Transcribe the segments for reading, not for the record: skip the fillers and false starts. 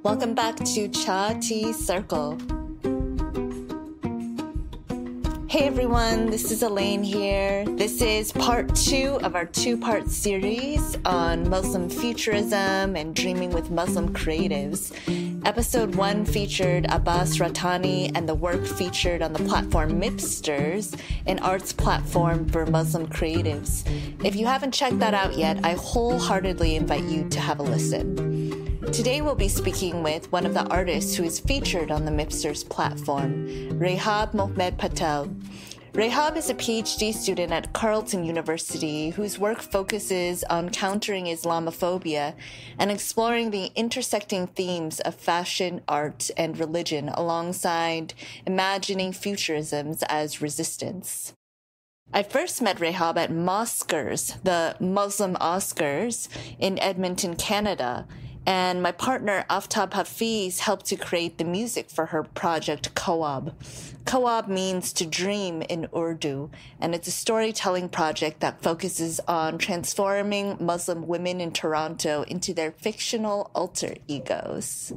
Welcome back to Cha Tea Circle. Hey everyone, this is Elaine here. This is part 2 of our 2-part series on Muslim futurism and dreaming with Muslim creatives. Episode 1 featured Abbas Ratani and the work featured on the platform Mipsters, an arts platform for Muslim creatives. If you haven't checked that out yet, I wholeheartedly invite you to have a listen. Today we'll be speaking with one of the artists who is featured on the Mipsters platform, Rehab Mohamed Patel. Rehab is a PhD student at Carleton University whose work focuses on countering Islamophobia and exploring the intersecting themes of fashion, art, and religion alongside imagining futurisms as resistance. I first met Rehab at Moskers, the Muslim Oscars, in Edmonton, Canada, and my partner Aftab Hafiz helped to create the music for her project Khawab. Khawab means to dream in Urdu, and it's a storytelling project that focuses on transforming Muslim women in Toronto into their fictional alter egos.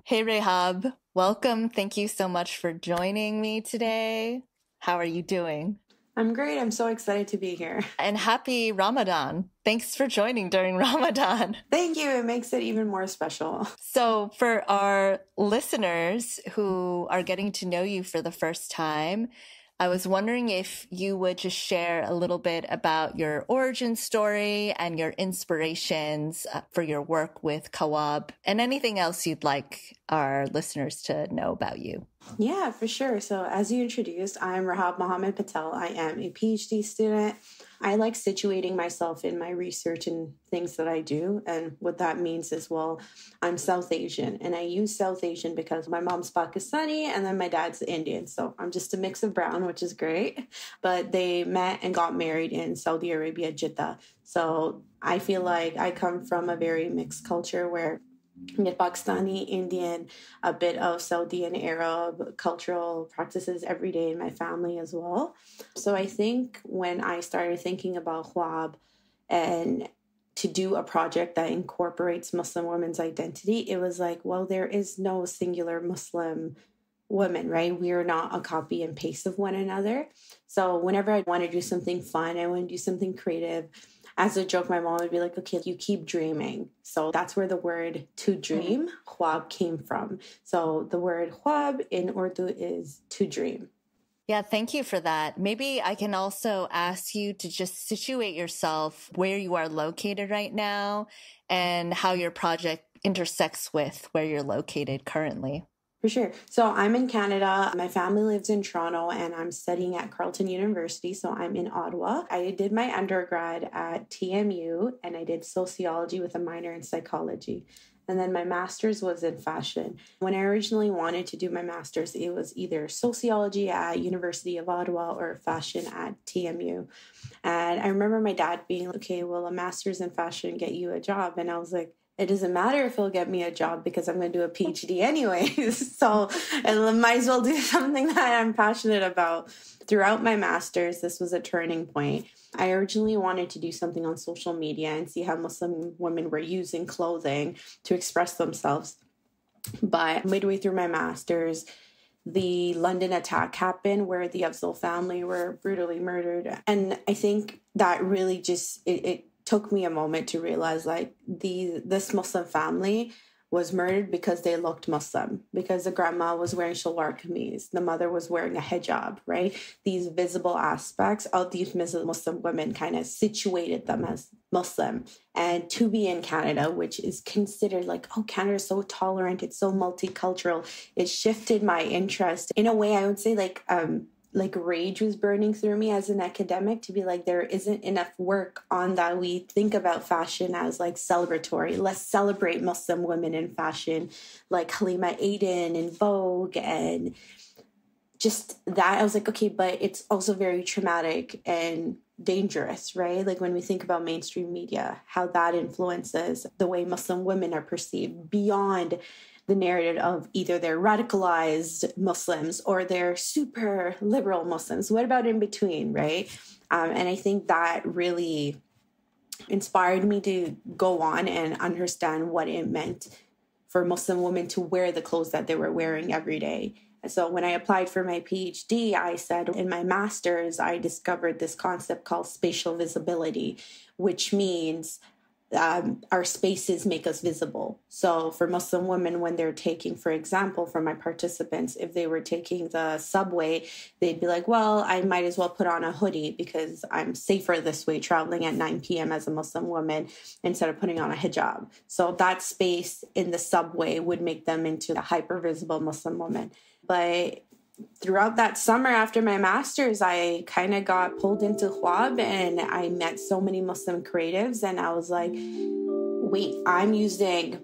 Hey Rehab, welcome. Thank you so much for joining me today. How are you doing? I'm great. I'm so excited to be here. And happy Ramadan. Thanks for joining during Ramadan. Thank you. It makes it even more special. So for our listeners who are getting to know you for the first time, I was wondering if you would just share a little bit about your origin story and your inspirations for your work with Khawab and anything else you'd like our listeners to know about you. Yeah, for sure. So as you introduced, I'm Rehab Mohamed Patel. I am a PhD student. I like situating myself in my research and things that I do. And what that means is, well, I'm South Asian. And I use South Asian because my mom's Pakistani and then my dad's Indian. So I'm just a mix of brown, which is great. But they met and got married in Saudi Arabia, Jeddah. So I feel like I come from a very mixed culture where you get Pakistani, Indian, a bit of Saudi and Arab cultural practices every day in my family as well. So I think when I started thinking about Khawab and to do a project that incorporates Muslim women's identity, it was like, well, there is no singular Muslim women, right? We are not a copy and paste of one another. So whenever I want to do something fun, I want to do something creative, as a joke, my mom would be like, okay, you keep dreaming. So that's where the word to dream, khwab, came from. So the word khwab in Urdu is to dream. Yeah, thank you for that. Maybe I can also ask you to just situate yourself where you are located right now and how your project intersects with where you're located currently. For sure. So I'm in Canada. My family lives in Toronto and I'm studying at Carleton University. So I'm in Ottawa. I did my undergrad at TMU and I did sociology with a minor in psychology. And then my master's was in fashion. When I originally wanted to do my master's, it was either sociology at University of Ottawa or fashion at TMU. And I remember my dad being like, okay, well, a master's in fashion get you a job. And I was like, it doesn't matter if it'll get me a job because I'm going to do a PhD anyways. So I might as well do something that I'm passionate about. Throughout my master's, this was a turning point. I originally wanted to do something on social media and see how Muslim women were using clothing to express themselves. But midway through my master's, the London attack happened where the Afzal family were brutally murdered. And I think that really just, it took me a moment to realize like this Muslim family was murdered because they looked Muslim, because the grandma was wearing shalwar kameez, the mother was wearing a hijab, right? These visible aspects of these Muslim women kind of situated them as Muslim. And to be in Canada, which is considered like, oh, Canada is so tolerant, it's so multicultural, it shifted my interest. In a way, I would say like rage was burning through me as an academic to be like, there isn't enough work on that. We think about fashion as like celebratory. Let's celebrate Muslim women in fashion, like Halima Aden in Vogue and just that. I was like, okay, but it's also very traumatic and dangerous, right? Like when we think about mainstream media, how that influences the way Muslim women are perceived beyond the narrative of either they're radicalized Muslims or they're super liberal Muslims. What about in between, right? And I think that really inspired me to go on and understand what it meant for Muslim women to wear the clothes that they were wearing every day. And so when I applied for my PhD, I said in my master's, I discovered this concept called spatial visibility, which means our spaces make us visible. So for Muslim women, when they're taking, for example, for my participants, if they were taking the subway, they'd be like, well, I might as well put on a hoodie because I'm safer this way traveling at 9 p.m. as a Muslim woman instead of putting on a hijab. So that space in the subway would make them into a hyper visible Muslim woman. But throughout that summer after my master's, I kind of got pulled into Hwab and I met so many Muslim creatives. And I was like, wait, I'm using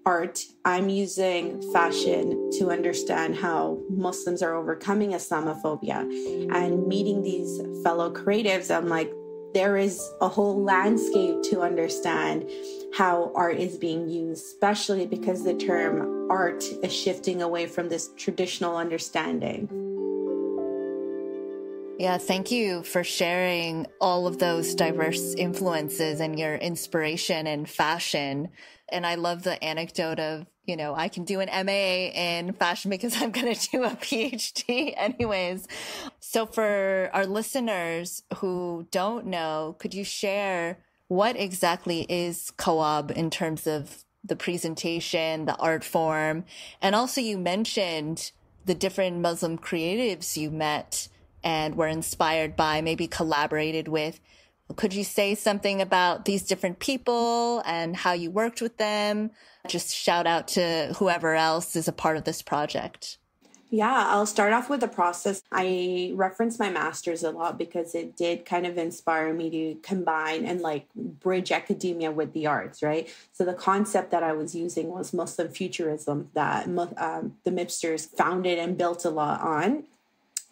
art, I'm using fashion to understand how Muslims are overcoming Islamophobia. And meeting these fellow creatives, I'm like, there is a whole landscape to understand how art is being used, especially because the term art is shifting away from this traditional understanding. Yeah, thank you for sharing all of those diverse influences and your inspiration in fashion. And I love the anecdote of, I can do an MA in fashion because I'm going to do a PhD anyways. So for our listeners who don't know, could you share what exactly is Hwab in terms of the presentation, the art form? And also you mentioned the different Muslim creatives you met and were inspired by, maybe collaborated with. Could you say something about these different people and how you worked with them? Just shout out to whoever else is a part of this project. Yeah, I'll start off with the process. I reference my master's a lot because it did kind of inspire me to combine and bridge academia with the arts, right? So the concept that I was using was Muslim futurism that the MIPsters founded and built a lot on.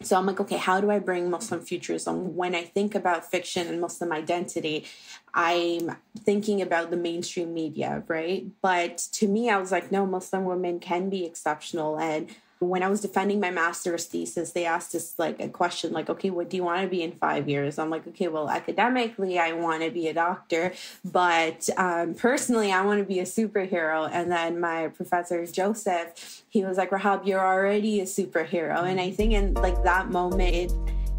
So I'm like, okay, how do I bring Muslim futurism? When I think about fiction and Muslim identity, I'm thinking about the mainstream media, right? But to me, I was like, no, Muslim women can be exceptional. And when I was defending my master's thesis, they asked us a question okay, what do you want to be in 5 years? I'm like, okay, well, academically, I want to be a doctor, but personally, I want to be a superhero. And then my professor, Joseph, he was like, Rahab, you're already a superhero. And I think in that moment,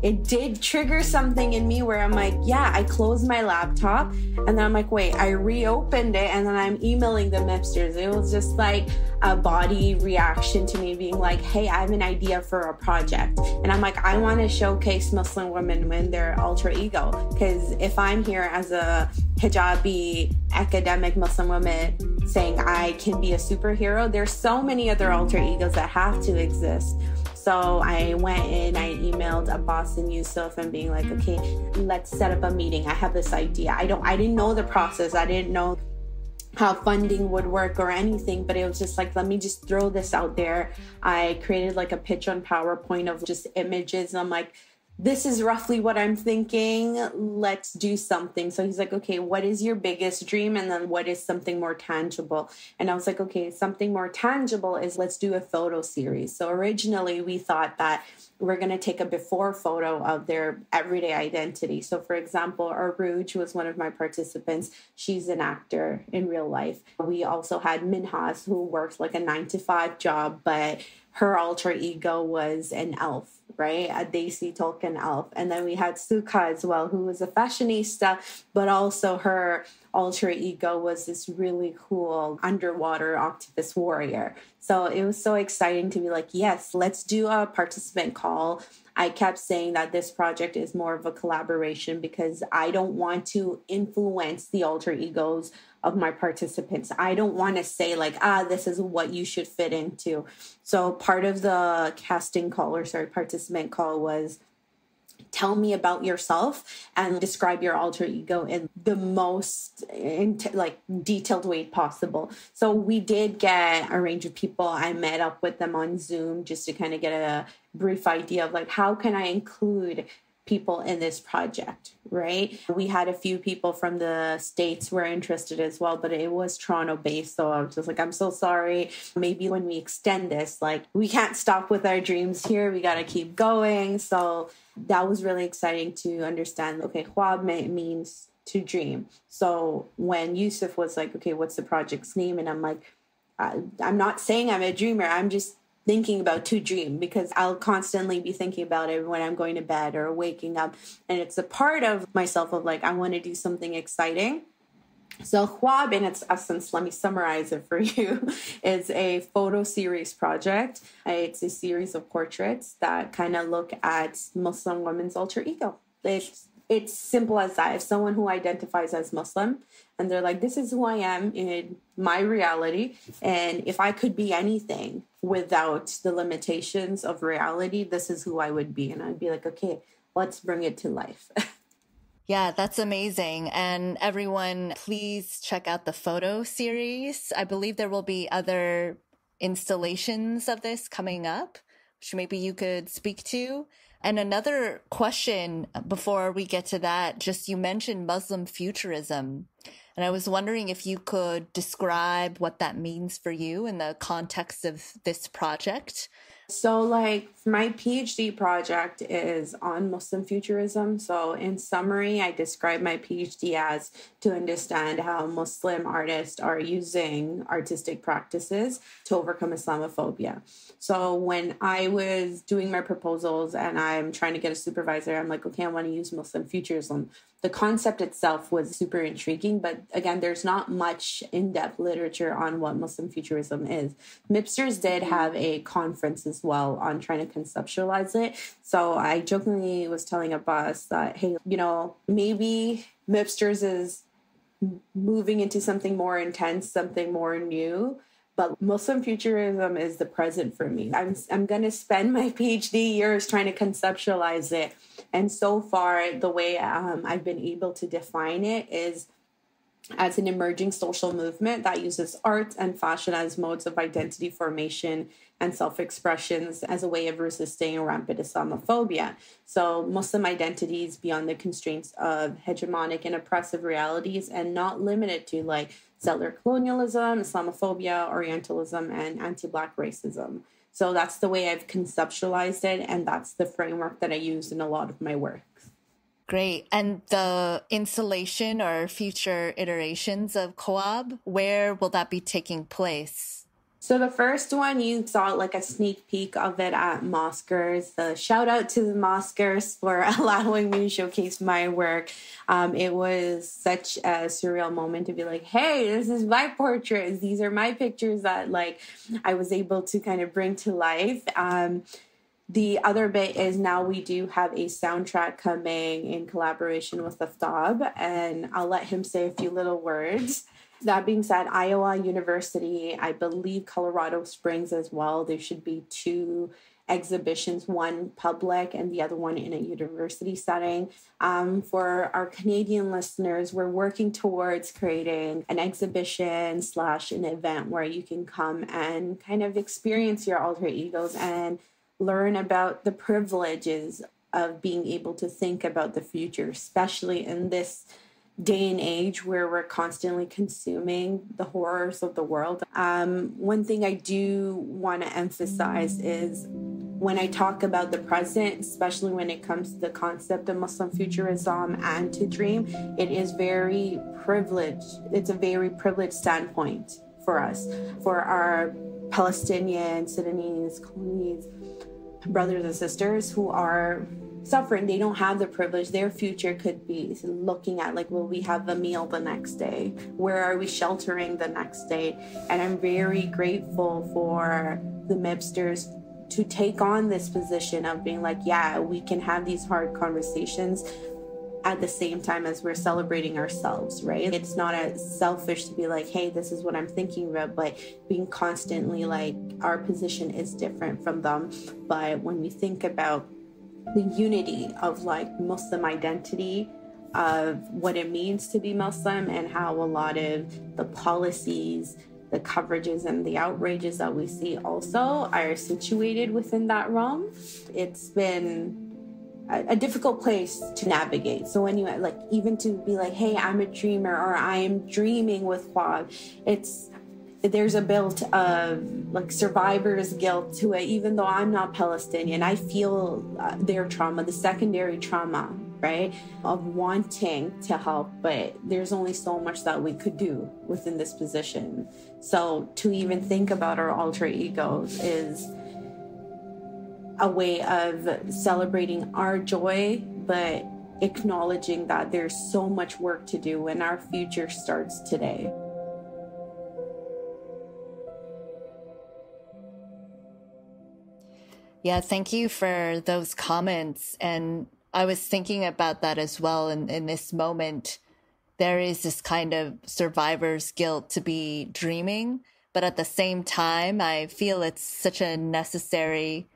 it did trigger something in me where I'm like, yeah, I closed my laptop and then I'm like, wait, I reopened it and then I'm emailing the MIPsters. It was just like a body reaction to me being like, hey, I have an idea for a project. And I'm like, I want to showcase Muslim women in their alter ego. Because if I'm here as a hijabi academic Muslim woman saying I can be a superhero, there's so many other alter egos that have to exist. So I went in, I emailed Abbas and Yusuf and being like, okay, let's set up a meeting. I have this idea. I didn't know the process. I didn't know how funding would work or anything, but it was just let me just throw this out there. I created a pitch on PowerPoint of just images. And I'm like, this is roughly what I'm thinking. Let's do something. So he's like, okay, what is your biggest dream? And then what is something more tangible? And I was like, okay, something more tangible is let's do a photo series. So originally we thought that we're going to take a before photo of their everyday identity. So for example, Aruj was one of my participants. She's an actor in real life. We also had Minhas, who works a 9-to-5 job, but her alter ego was an elf, right? A Daisy Tolkien elf. And then we had Suka as well, who was a fashionista, but also her alter ego was this really cool underwater octopus warrior. So it was so exciting to be like, yes, let's do a participant call. I kept saying that this project is more of a collaboration because I don't want to influence the alter egos of my participants. I don't want to say this is what you should fit into. So part of the participant call was tell me about yourself and describe your alter ego in the most detailed way possible. So we did get a range of people. I met up with them on Zoom just to kind of get a brief idea of how can I include people in this project, right? We had a few people from the States who were interested as well, but it was Toronto based. So I was just I'm so sorry. Maybe when we extend this, we can't stop with our dreams here. We got to keep going. So that was really exciting to understand. Okay, Hwab means to dream. So when Yusuf was like, okay, what's the project's name? And I'm like, I'm not saying I'm a dreamer. I'm just thinking about to dream, because I'll constantly be thinking about it when I'm going to bed or waking up. And it's a part of myself of like, I want to do something exciting. So Khwab, in its essence, let me summarize it for you, is a photo series project. It's a series of portraits that kind of look at Muslim women's alter ego. It's simple as that. If someone who identifies as Muslim and they're like, this is who I am in my reality, and if I could be anything without the limitations of reality, this is who I would be. And I'd be like, okay, let's bring it to life. Yeah, that's amazing. And everyone, please check out the photo series. I believe there will be other installations of this coming up, which maybe you could speak to. And another question before we get to that, just you mentioned Muslim futurism. And I was wondering if you could describe what that means for you in the context of this project. So like my PhD project is on Muslim futurism. So in summary, I describe my PhD as to understand how Muslim artists are using artistic practices to overcome Islamophobia. So when I was doing my proposals and I'm trying to get a supervisor, I'm like, okay, I want to use Muslim futurism. The concept itself was super intriguing, but again, there's not much in-depth literature on what Muslim futurism is. MIPSTers did have a conference as well on trying to conceptualize it. So I jokingly was telling Abbas that, hey, maybe MIPSTers is moving into something more intense, something more new. But Muslim futurism is the present for me. I'm going to spend my PhD years trying to conceptualize it. And so far, the way I've been able to define it is as an emerging social movement that uses art and fashion as modes of identity formation and self-expressions as a way of resisting rampant Islamophobia. So Muslim identities beyond the constraints of hegemonic and oppressive realities, and not limited to like settler colonialism, Islamophobia, Orientalism, and anti-Black racism. So that's the way I've conceptualized it, and that's the framework that I use in a lot of my work. Great. And the installation or future iterations of Khwab, where will that be taking place? So the first one, you saw like a sneak peek of it at Mosquers. The shout out to the Mosquers for allowing me to showcase my work. It was such a surreal moment to be like, hey, this is my portraits. These are my pictures that like I was able to kind of bring to life. The other bit is now we do have a soundtrack coming in collaboration with Aftab, and I'll let him say a few little words. That being said, Iowa University, I believe Colorado Springs as well. There should be 2 exhibitions, one public and the other one in a university setting. For our Canadian listeners, we're working towards creating an exhibition / an event where you can come and kind of experience your alter egos and learn about the privileges of being able to think about the future, especially in this day and age where we're constantly consuming the horrors of the world. One thing I do want to emphasize is when I talk about the present, especially when it comes to the concept of Muslim futurism and to dream, it is very privileged. It's a very privileged standpoint for us, for our Palestinian, Sudanese, Congolese brothers and sisters who are suffering. They don't have the privilege. Their future could be looking at like, will we have a meal the next day? Where are we sheltering the next day? And I'm very grateful for the MIPSTers to take on this position of being like, yeah, we can have these hard conversations at the same time as we're celebrating ourselves, right? It's not as selfish to be like, hey, this is what I'm thinking about, but being constantly like, our position is different from them. But when we think about the unity of like Muslim identity, of what it means to be Muslim, and how a lot of the policies, the coverages, and the outrages that we see also are situated within that realm, it's been a difficult place to navigate. So when you like, even to be like, hey, I'm a dreamer, or I am dreaming with Khwab, there's a built of like survivor's guilt to it. Even though I'm not Palestinian, I feel their trauma, the secondary trauma, right? Of wanting to help, but there's only so much that we could do within this position. So to even think about our alter egos is a way of celebrating our joy, but acknowledging that there's so much work to do and our future starts today. Yeah, thank you for those comments. And I was thinking about that as well. In this moment, there is this kind of survivor's guilt to be dreaming. But at the same time, I feel it's such a necessary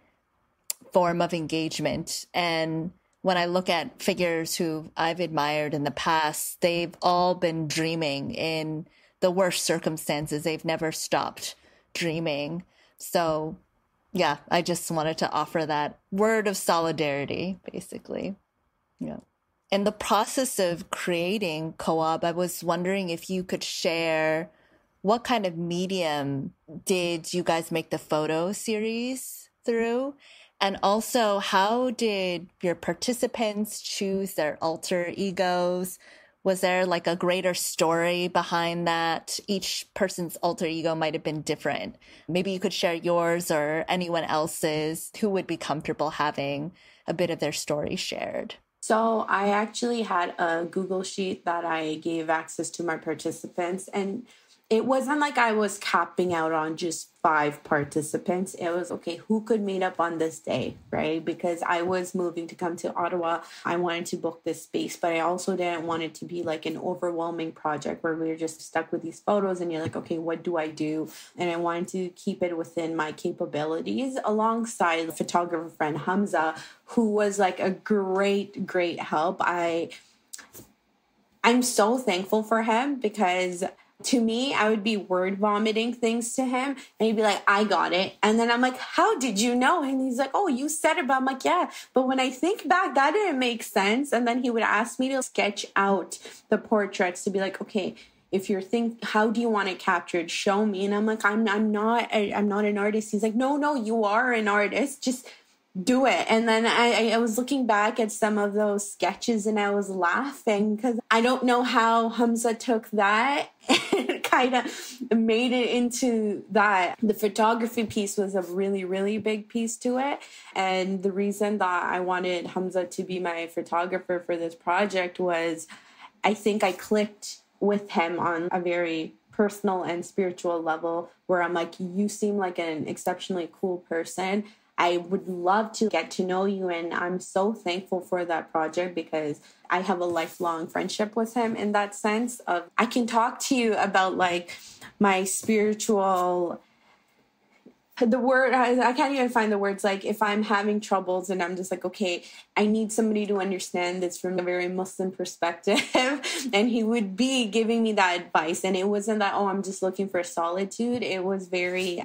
form of engagement. And when I look at figures who I've admired in the past, they've all been dreaming in the worst circumstances. They've never stopped dreaming. So yeah, I just wanted to offer that word of solidarity, basically. Yeah. In the process of creating Co-op, I was wondering if you could share what kind of medium did you guys make the photo series through? And also, how did your participants choose their alter egos? Was there like a greater story behind that? Each person's alter ego might have been different. Maybe you could share yours or anyone else's who would be comfortable having a bit of their story shared. So I actually had a Google sheet that I gave access to my participants, and it wasn't like I was capping out on just 5 participants. It was, okay, who could meet up on this day, right? Because I was moving to come to Ottawa. I wanted to book this space, but I also didn't want it to be like an overwhelming project where we were just stuck with these photos and you're like, okay, what do I do? And I wanted to keep it within my capabilities alongside the photographer friend Hamza, who was like a great help. I'm so thankful for him because to me, I would be word vomiting things to him and he'd be like, I got it. And then I'm like, how did you know? And he's like, oh, you said it. But I'm like, yeah. But when I think back, that didn't make sense. And then he would ask me to sketch out the portraits to be like, okay, if you're how do you want it captured? Show me. And I'm like, I'm not an artist. He's like, no, you are an artist. Just do it. And then I was looking back at some of those sketches and I was laughing because I don't know how Hamza took that and kind of made it into that. The photography piece was a really big piece to it. And the reason that I wanted Hamza to be my photographer for this project was I think I clicked with him on a very personal and spiritual level where I'm like, you seem like an exceptionally cool person. I would love to get to know you. And I'm so thankful for that project because I have a lifelong friendship with him in that sense of I can talk to you about like my spiritual, the word, I can't even find the words. Like if I'm having troubles and I'm just like, okay, I need somebody to understand this from a very Muslim perspective. And he would be giving me that advice. And it wasn't that, oh, I'm just looking for solitude. It was very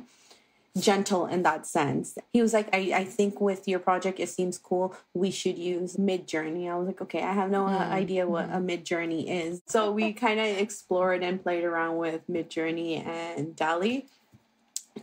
gentle in that sense. He was like, I think with your project, it seems cool. We should use Midjourney. I was like, okay, I have no idea what a Midjourney is. So we kind of explored and played around with Midjourney and DALL-E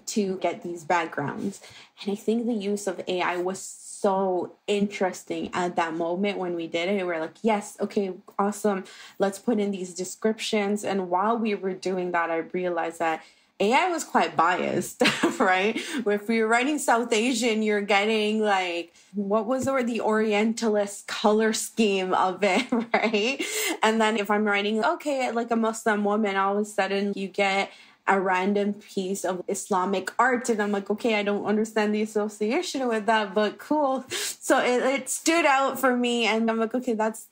to get these backgrounds. And I think the use of AI was so interesting at that moment when we did it. We were like, yes, okay, awesome. Let's put in these descriptions. And while we were doing that, I realized that AI was quite biased, right? If you're writing South Asian, you're getting like, what was the word? The Orientalist color scheme of it, right? And then if I'm writing, okay, like a Muslim woman, all of a sudden you get a random piece of Islamic art. And I'm like, okay, I don't understand the association with that, but cool. So it stood out for me. And I'm like, okay, that's,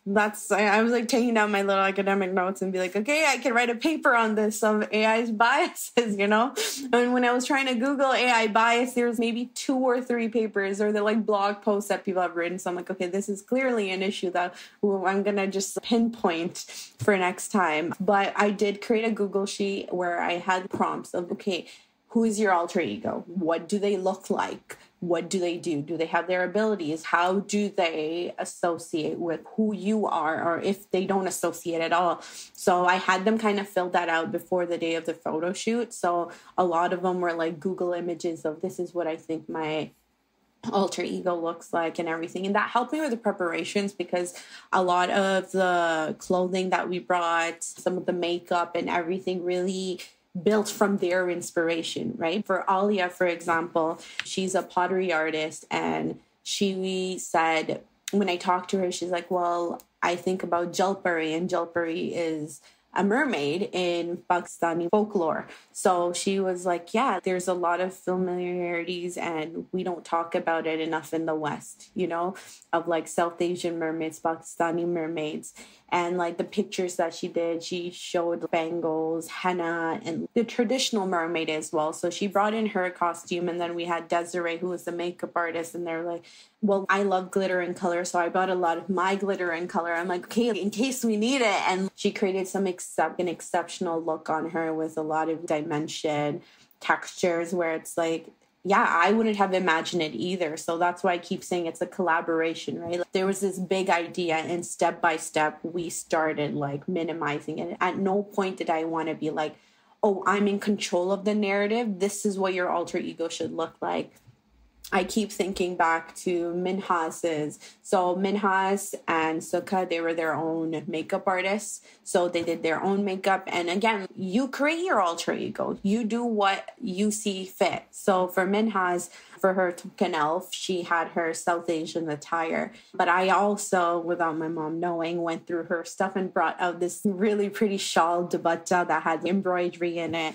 I was like taking down my little academic notes and be like, okay, I can write a paper on this of AI's biases, you know? And when I was trying to Google AI bias, there was maybe 2 or 3 papers or the like blog posts that people have written. So I'm like, okay, this is clearly an issue that I'm going to just pinpoint for next time. But I did create a Google sheet where I had prompts of, okay, who is your alter ego? What do they look like? What do they do? Do they have their abilities? How do they associate with who you are, or if they don't associate at all? So I had them kind of fill that out before the day of the photo shoot. So a lot of them were like Google images of this is what I think my alter ego looks like and everything. And that helped me with the preparations, because a lot of the clothing that we brought, some of the makeup and everything really built from their inspiration, right? For Alia, for example, she's a pottery artist, and she said, when I talked to her, she's like, well, I think about Jalpuri, and Jalpuri is a mermaid in Pakistani folklore. So she was like, yeah, there's a lot of familiarities, and we don't talk about it enough in the West, you know, of like South Asian mermaids, Pakistani mermaids. And like the pictures that she did, she showed bangles, henna, and the traditional mermaid as well. So she brought in her costume, and then we had Desiree, who was the makeup artist, and they're like, well, I love glitter and color, so I brought a lot of my glitter and color. I'm like, okay, in case we need it. And she created an exceptional look on her with a lot of dimension, textures, where it's like, yeah, I wouldn't have imagined it either. So that's why I keep saying it's a collaboration, right? Like, there was this big idea, and step by step, we started like minimizing it. At no point did I want to be like, oh, I'm in control of the narrative. This is what your alter ego should look like. I keep thinking back to Minhas's. So Minhas and Sukha, they were their own makeup artists. So they did their own makeup. And again, you create your alter ego. You do what you see fit. So for Minhas, for her Tukan Elf, she had her South Asian attire. But I also, without my mom knowing, went through her stuff and brought out this really pretty shawl dupatta that had embroidery in it.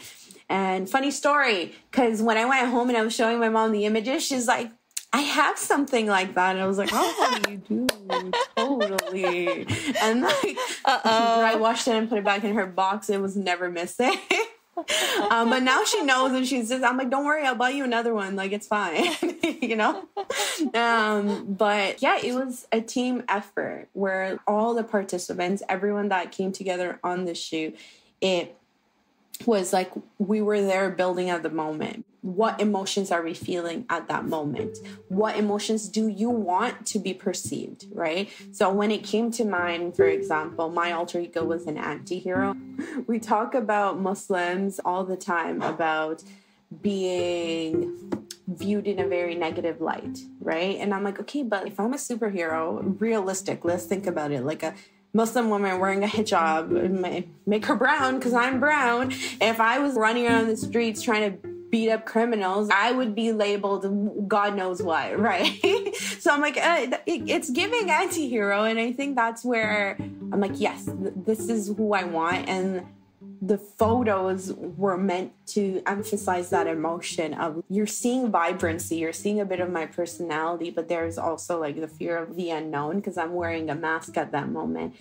And funny story, because when I went home and I was showing my mom the images, she's like, I have something like that. And I was like, oh, you do, totally. And like, I washed it and put it back in her box. It was never missing. But now she knows, and she's just, I'm like, don't worry, I'll buy you another one. Like, it's fine, you know? But yeah, it was a team effort where all the participants, everyone that came together on the shoot, it was like we were there building at the moment. What emotions are we feeling at that moment? What emotions do you want to be perceived, right? So when it came to mine, for example, my alter ego was an anti-hero. We talk about Muslims all the time about being viewed in a very negative light, right? And I'm like, okay, but if I'm a superhero, realistic, let's think about it. Like a Muslim woman wearing a hijab, make her brown because I'm brown. If I was running around the streets trying to beat up criminals, I would be labeled God knows what, right? So I'm like, it's giving anti-hero. And I think that's where I'm like, yes, this is who I want. And the photos were meant to emphasize that emotion of you're seeing vibrancy, you're seeing a bit of my personality, but there's also like the fear of the unknown because I'm wearing a mask at that moment.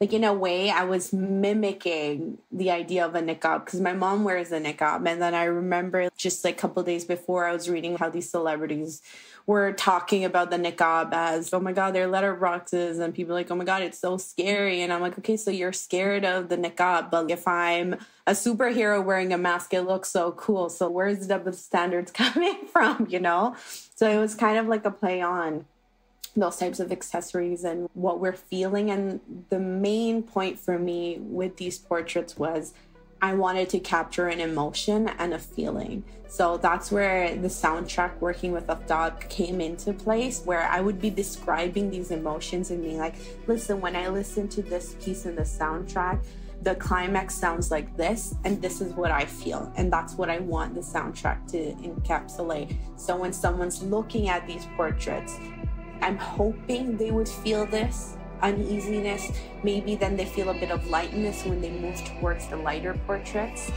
Like in a way, I was mimicking the idea of a niqab because my mom wears a niqab. And then I remember just like a couple of days before I was reading how these celebrities were talking about the niqab as, oh my God, they're letterboxes. And people are like, oh my God, it's so scary. And I'm like, okay, so you're scared of the niqab. But if I'm a superhero wearing a mask, it looks so cool. So where's the double standards coming from, you know? So it was kind of like a play on those types of accessories and what we're feeling. And the main point for me with these portraits was I wanted to capture an emotion and a feeling. So that's where the soundtrack working with Aftab came into place, where I would be describing these emotions and being like, listen, when I listen to this piece in the soundtrack, the climax sounds like this, and this is what I feel. And that's what I want the soundtrack to encapsulate. So when someone's looking at these portraits, I'm hoping they would feel this uneasiness. Maybe then they feel a bit of lightness when they move towards the lighter portraits.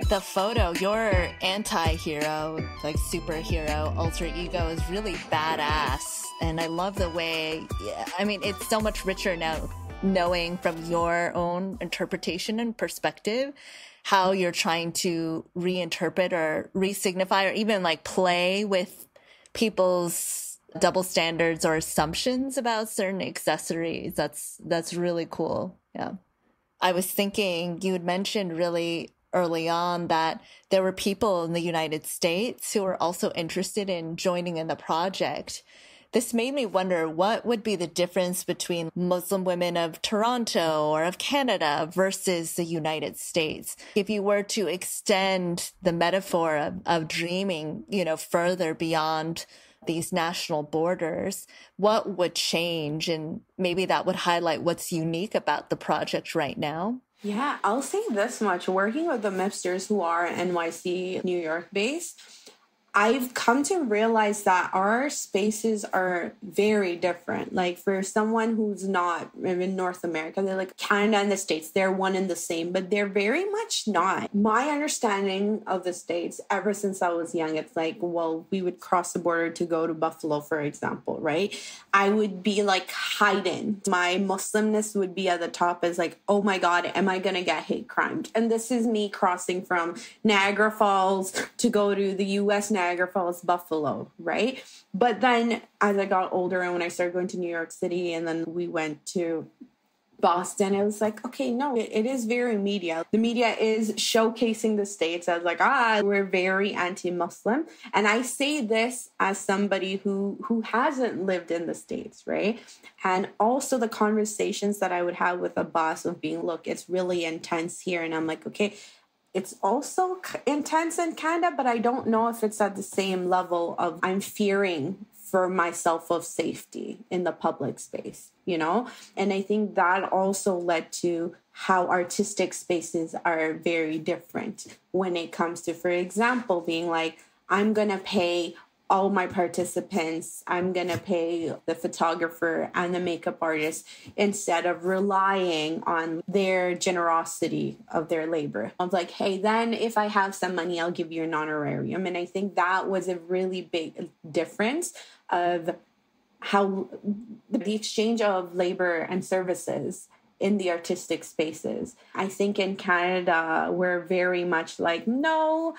The photo, your anti-hero, like superhero, alter ego is really badass. And I love the way, I mean, it's so much richer now knowing from your own interpretation and perspective how you're trying to reinterpret or re-signify or even like play with people's double standards or assumptions about certain accessories. That's really cool. Yeah. I was thinking you had mentioned really early on that there were people in the United States who were also interested in joining in the project. This made me wonder what would be the difference between Muslim women of Toronto or of Canada versus the United States. If you were to extend the metaphor of dreaming, further beyond these national borders, what would change? And maybe that would highlight what's unique about the project right now. Yeah, I'll say this much. Working with the MIPsters who are NYC, New York based, I've come to realize that our spaces are very different. Like for someone who's not in North America, they're like Canada and the States, they're one and the same, but they're very much not. My understanding of the States ever since I was young, it's like, well, we would cross the border to go to Buffalo, for example, right? I would be like hiding. My Muslimness would be at the top as like, oh my God, am I going to get hate crimed? And this is me crossing from Niagara Falls to go to the U.S. Niagara Falls, Buffalo, right? But then as I got older and when I started going to New York City and then we went to Boston, it was like, okay, no, it is very media. The media is showcasing the States as like, we're very anti-Muslim. And I say this as somebody who hasn't lived in the States, right? And also the conversations that I would have with a boss of being, look, it's really intense here. And I'm like, okay, it's also intense in Canada, but I don't know if it's at the same level of I'm fearing for myself of safety in the public space, And I think that also led to how artistic spaces are very different when it comes to, for example, being like, I'm going to pay all my participants, I'm going to pay the photographer and the makeup artist instead of relying on their generosity of their labor. I was like, hey, then if I have some money, I'll give you an honorarium. And I think that was a really big difference of how the exchange of labor and services in the artistic spaces. I think in Canada, we're very much like, no,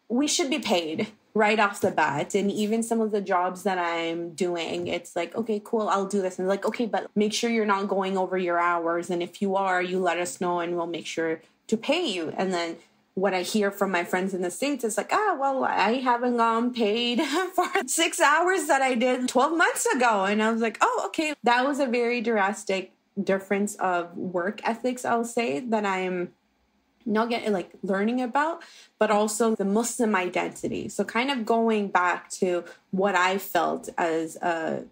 we should be paid right off the bat. And even some of the jobs that I'm doing, it's like, okay, cool, I'll do this. And like, okay, but make sure you're not going over your hours. And if you are, you let us know and we'll make sure to pay you. And then what I hear from my friends in the States is like, well, I haven't gone paid for 6 hours that I did 12 months ago. And I was like, oh, okay. That was a very drastic difference of work ethics, I'll say, that I'm not getting like learning about, but also the Muslim identity. So kind of going back to what I felt as a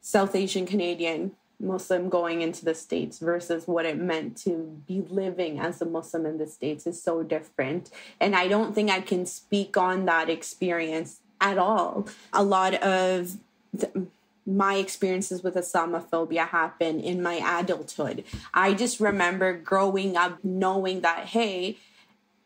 South Asian Canadian Muslim going into the States versus what it meant to be living as a Muslim in the States is so different. And I don't think I can speak on that experience at all. A lot of my experiences with Islamophobia happened in my adulthood. I just remember growing up knowing that, hey,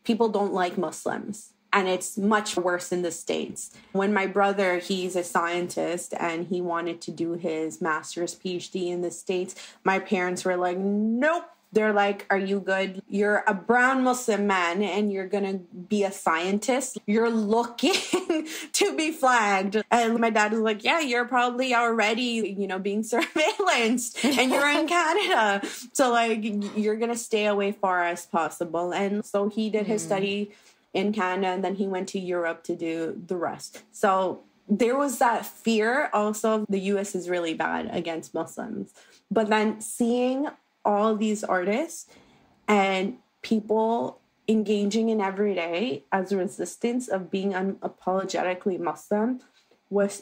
people don't like Muslims. And it's much worse in the States. When my brother, he's a scientist and he wanted to do his master's PhD in the States, my parents were like, nope. They're like, are you good? You're a brown Muslim man and you're going to be a scientist. You're looking to be flagged. And my dad was like, yeah, you're probably already, being surveillanced and you're in Canada. So like, you're going to stay away far as possible. And so he did his study in Canada and then he went to Europe to do the rest. So there was that fear also. The US is really bad against Muslims. But then seeing all these artists and people engaging in every day as a resistance of being unapologetically Muslim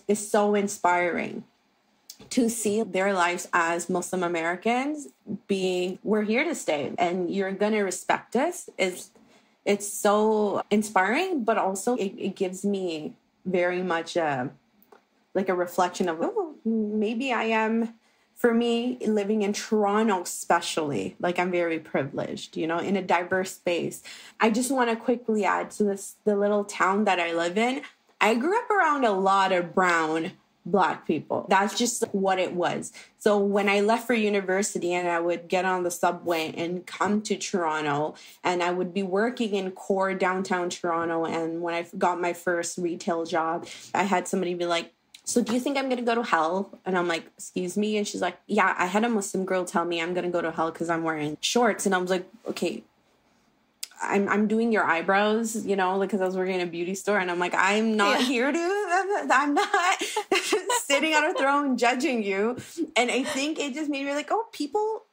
is so inspiring to see their lives as Muslim Americans being, we're here to stay and you're going to respect us. It's so inspiring, but also it gives me very much like a reflection of, oh, maybe I am. For me, living in Toronto especially, like I'm very privileged, in a diverse space. I just want to quickly add to the little town that I live in. I grew up around a lot of brown Black people. That's just what it was. So when I left for university and I would get on the subway and come to Toronto and I would be working in core downtown Toronto. And when I got my first retail job, I had somebody be like, so do you think I'm going to go to hell? And I'm like, excuse me? And she's like, yeah, I had a Muslim girl tell me I'm going to go to hell because I'm wearing shorts. And I was like, okay, I'm doing your eyebrows, you know, because I was working in a beauty store, and I'm like, I'm not here to, I'm not sitting on a throne judging you. And I think it just made me like, oh, people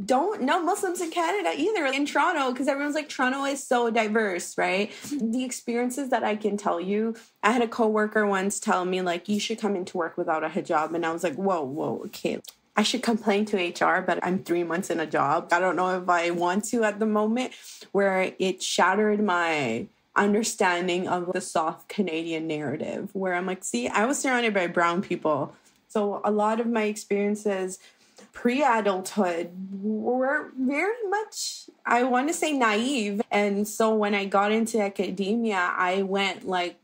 don't know Muslims in Canada either, in Toronto, because everyone's like, Toronto is so diverse, right? The experiences that I can tell you, I had a coworker once tell me, like, you should come into work without a hijab. And I was like, whoa, okay. I should complain to HR, but I'm 3 months in a job. I don't know if I want to at the moment, where it shattered my understanding of the soft Canadian narrative, where I'm like, see, I was surrounded by brown people. So a lot of my experiences pre-adulthood were very much, I want to say, naive. And so when I got into academia, I went like,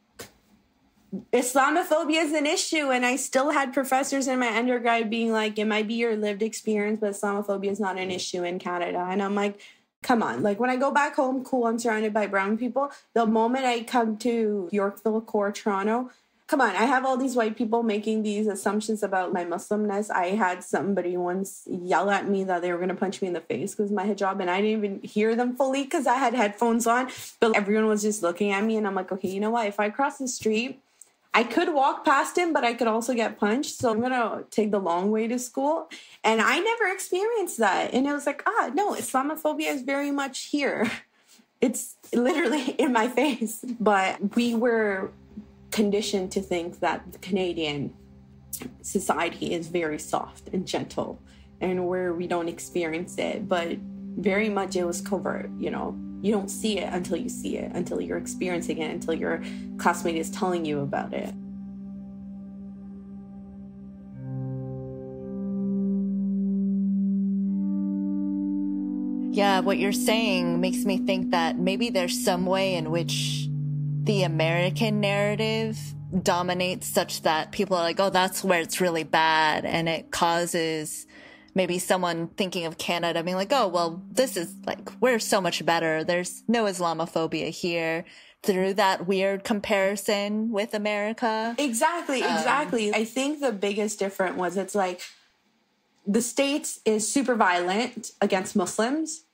Islamophobia is an issue. And I still had professors in my undergrad being like, it might be your lived experience, but Islamophobia is not an issue in Canada. And I'm like, come on. Like, when I go back home, cool, I'm surrounded by brown people. The moment I come to Yorkville Core, Toronto, come on, I have all these white people making these assumptions about my Muslimness. I had somebody once yell at me that they were going to punch me in the face because of my hijab, and I didn't even hear them fully because I had headphones on. But everyone was just looking at me, and I'm like, okay, you know what? If I cross the street, I could walk past him, but I could also get punched. So I'm going to take the long way to school. And I never experienced that. And it was like, no, Islamophobia is very much here. It's literally in my face. But we were conditioned to think that the Canadian society is very soft and gentle, and where we don't experience it. But very much it was covert, you know. You don't see it until you see it, until you're experiencing it, until your classmate is telling you about it. Yeah, what you're saying makes me think that maybe there's some way in which the American narrative dominates such that people are like, oh, that's where it's really bad. And it causes maybe someone thinking of Canada being like, oh, well, this is like, we're so much better. There's no Islamophobia here, through that weird comparison with America. Exactly. I think the biggest difference was, it's like, the States is super violent against Muslims.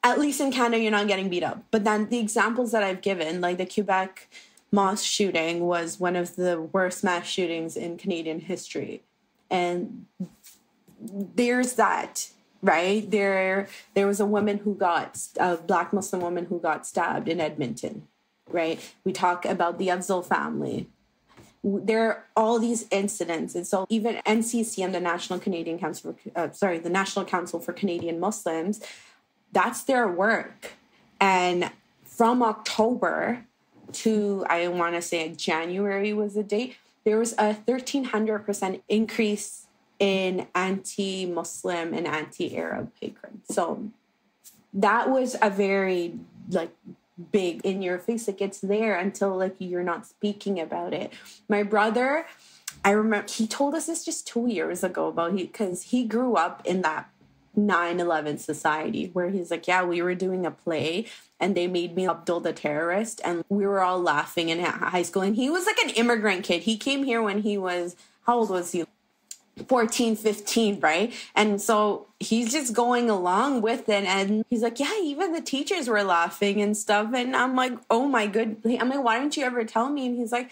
At least in Canada, you're not getting beat up. But then the examples that I've given, like the Quebec mosque shooting was one of the worst mass shootings in Canadian history. And there's that, right? There was a Black Muslim woman who got stabbed in Edmonton, right? We talk about the Afzal family. There are all these incidents. And so even NCCM, the National Council for Canadian Muslims, that's their work. And from October to, I want to say January was the date, there was a 1,300% increase in anti-Muslim and anti-Arab hate crime. So that was a very, like, big in your face. Like, it's there until, like, you're not speaking about it. My brother, I remember he told us this just 2 years ago because he grew up in that 9/11 society where he's like, yeah, we were doing a play and they made me Abdul the terrorist, and we were all laughing in high school. And he was like an immigrant kid. He came here when he was, how old was he? 14, 15, right? And so he's just going along with it. And he's like, yeah, even the teachers were laughing and stuff. And I'm like, oh my goodness. I'm like, why didn't you ever tell me? And he's like,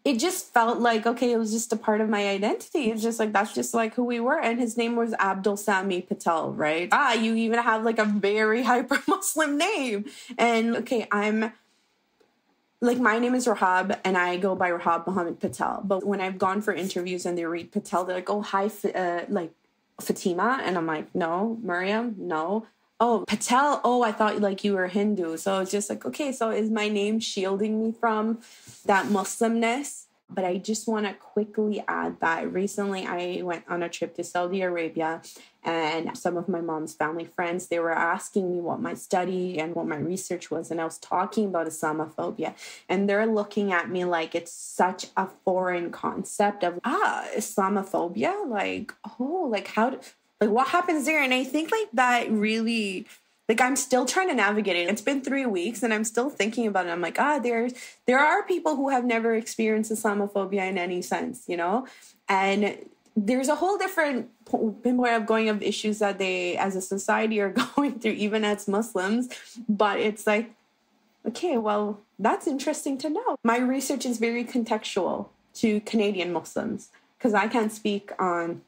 it just felt like, okay, it was just a part of my identity. It's just like, that's just like who we were. And his name was Abdul Sami Patel, right? You even have like a very hyper Muslim name. And okay, my name is Rahab, and I go by Rahab Mohammed Patel. But when I've gone for interviews and they read Patel, they're like, oh, hi, Fatima. And I'm like, no. Miriam? No. Oh, Patel? Oh, I thought like you were Hindu. So it's just like, okay, so is my name shielding me from that Muslimness? But I just want to quickly add that recently I went on a trip to Saudi Arabia, and some of my mom's family friends, they were asking me what my study and what my research was. And I was talking about Islamophobia, and they're looking at me like it's such a foreign concept of, Islamophobia? Like, oh, like what happens there? And I think like that really, like, I'm still trying to navigate it. It's been 3 weeks and I'm still thinking about it. I'm like, there are people who have never experienced Islamophobia in any sense, you know? And there's a whole different pinpoint of going of issues that they as a society are going through, even as Muslims. But it's like, okay, well, that's interesting to know. My research is very contextual to Canadian Muslims because I can't speak on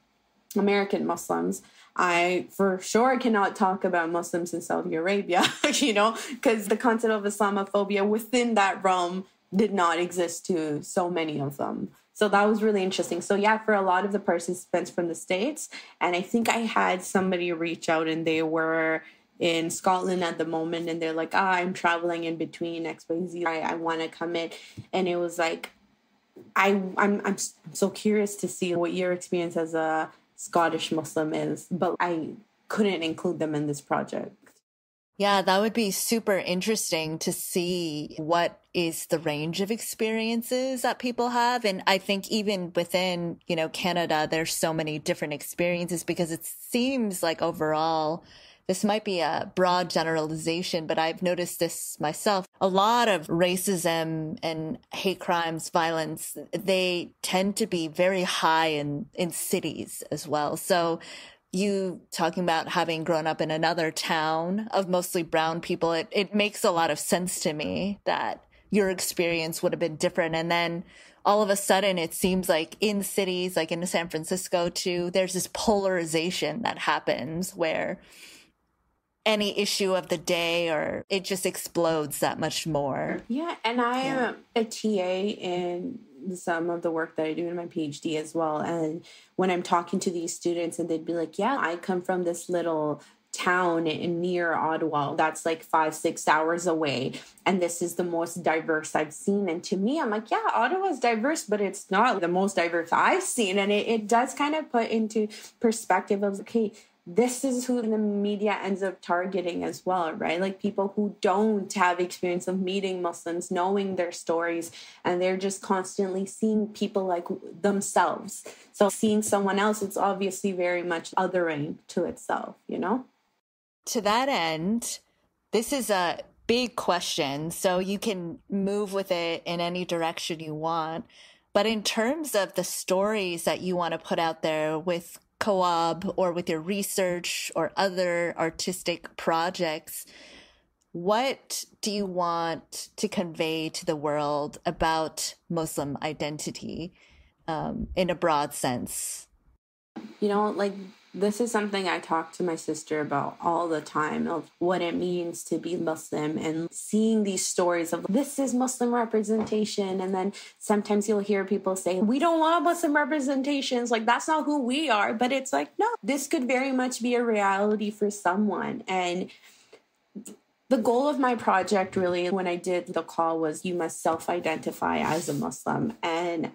American Muslims. I for sure cannot talk about Muslims in Saudi Arabia, because the concept of Islamophobia within that realm did not exist to so many of them. So that was really interesting. So yeah, for a lot of the participants from the States, and I think I had somebody reach out and they were in Scotland at the moment and they're like, I'm traveling in between XYZ. I want to come in. And it was like, I'm so curious to see what your experience as a Scottish Muslim is, but I couldn't include them in this project. Yeah, that would be super interesting to see what is the range of experiences that people have. And I think even within, Canada, there's so many different experiences because it seems like overall, this might be a broad generalization, but I've noticed this myself. A lot of racism and hate crimes, violence, they tend to be very high in cities as well. So you talking about having grown up in another town of mostly brown people, it makes a lot of sense to me that your experience would have been different. And then all of a sudden, it seems like in cities, like in San Francisco too, there's this polarization that happens where any issue of the day or it just explodes that much more. Yeah, and I am a TA in some of the work that I do in my PhD as well. And when I'm talking to these students and they'd be like, yeah, I come from this little town near Ottawa that's like 5-6 hours away, and this is the most diverse I've seen. And to me, I'm like, yeah, Ottawa's diverse, but it's not the most diverse I've seen. And it does kind of put into perspective of, okay, this is who the media ends up targeting as well, right? Like people who don't have experience of meeting Muslims, knowing their stories, and they're just constantly seeing people like themselves. So seeing someone else, it's obviously very much othering to itself, To that end, this is a big question, so you can move with it in any direction you want. But in terms of the stories that you want to put out there with Co-op or with your research or other artistic projects, what do you want to convey to the world about Muslim identity in a broad sense? This is something I talk to my sister about all the time, of what it means to be Muslim and seeing these stories of this is Muslim representation. And then sometimes you'll hear people say, we don't want Muslim representations. Like, that's not who we are. But it's like, no, this could very much be a reality for someone. And the goal of my project really, when I did the call, was you must self-identify as a Muslim. And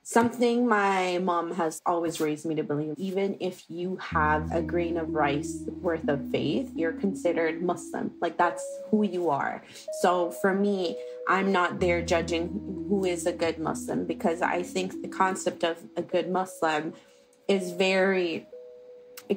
something my mom has always raised me to believe, even if you have a grain of rice worth of faith, you're considered Muslim. Like, that's who you are. So for me, I'm not there judging who is a good Muslim, because I think the concept of a good Muslim is it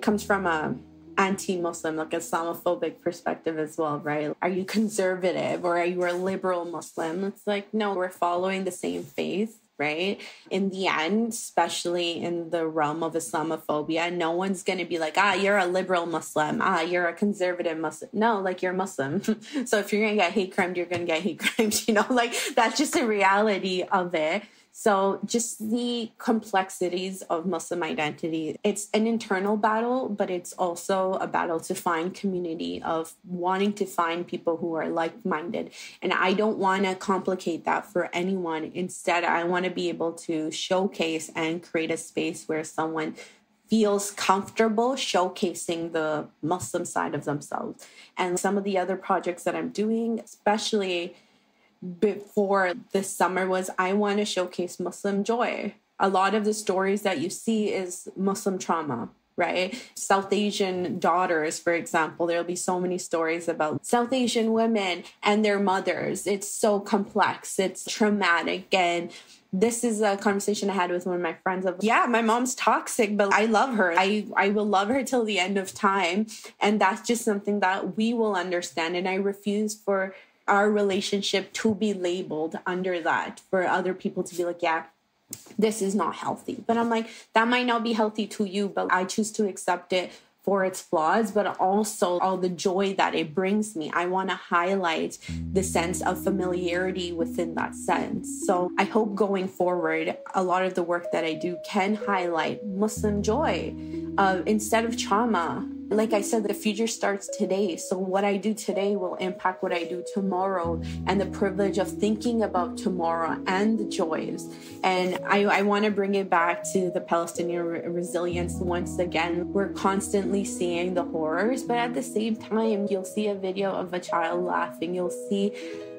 comes from a anti-Muslim, like Islamophobic perspective as well, right? Are you conservative or are you a liberal Muslim? It's like, no, we're following the same faith. Right? In the end, especially in the realm of Islamophobia, no one's going to be like, you're a liberal Muslim. You're a conservative Muslim. No, like, you're Muslim. So if you're going to get hate crimed, you're going to get hate crimed, like, that's just the reality of it. So just the complexities of Muslim identity, it's an internal battle, but it's also a battle to find community, of wanting to find people who are like-minded. And I don't want to complicate that for anyone. Instead, I want to be able to showcase and create a space where someone feels comfortable showcasing the Muslim side of themselves. And some of the other projects that I'm doing, especially before this summer, was I want to showcase Muslim joy. A lot of the stories that you see is Muslim trauma, right? South Asian daughters, for example, there'll be so many stories about South Asian women and their mothers. It's so complex. It's traumatic. And this is a conversation I had with one of my friends of, my mom's toxic, but I love her. I will love her till the end of time. And that's just something that we will understand. And I refuse for our relationship to be labeled under that, for other people to be like, this is not healthy. But I'm like, that might not be healthy to you, but I choose to accept it for its flaws, but also all the joy that it brings me. I want to highlight the sense of familiarity within that sense. So I hope going forward, a lot of the work that I do can highlight Muslim joy instead of trauma. Like I said, the future starts today. So what I do today will impact what I do tomorrow, and the privilege of thinking about tomorrow and the joys. And I want to bring it back to the Palestinian resilience once again. We're constantly seeing the horrors, but at the same time, you'll see a video of a child laughing. You'll see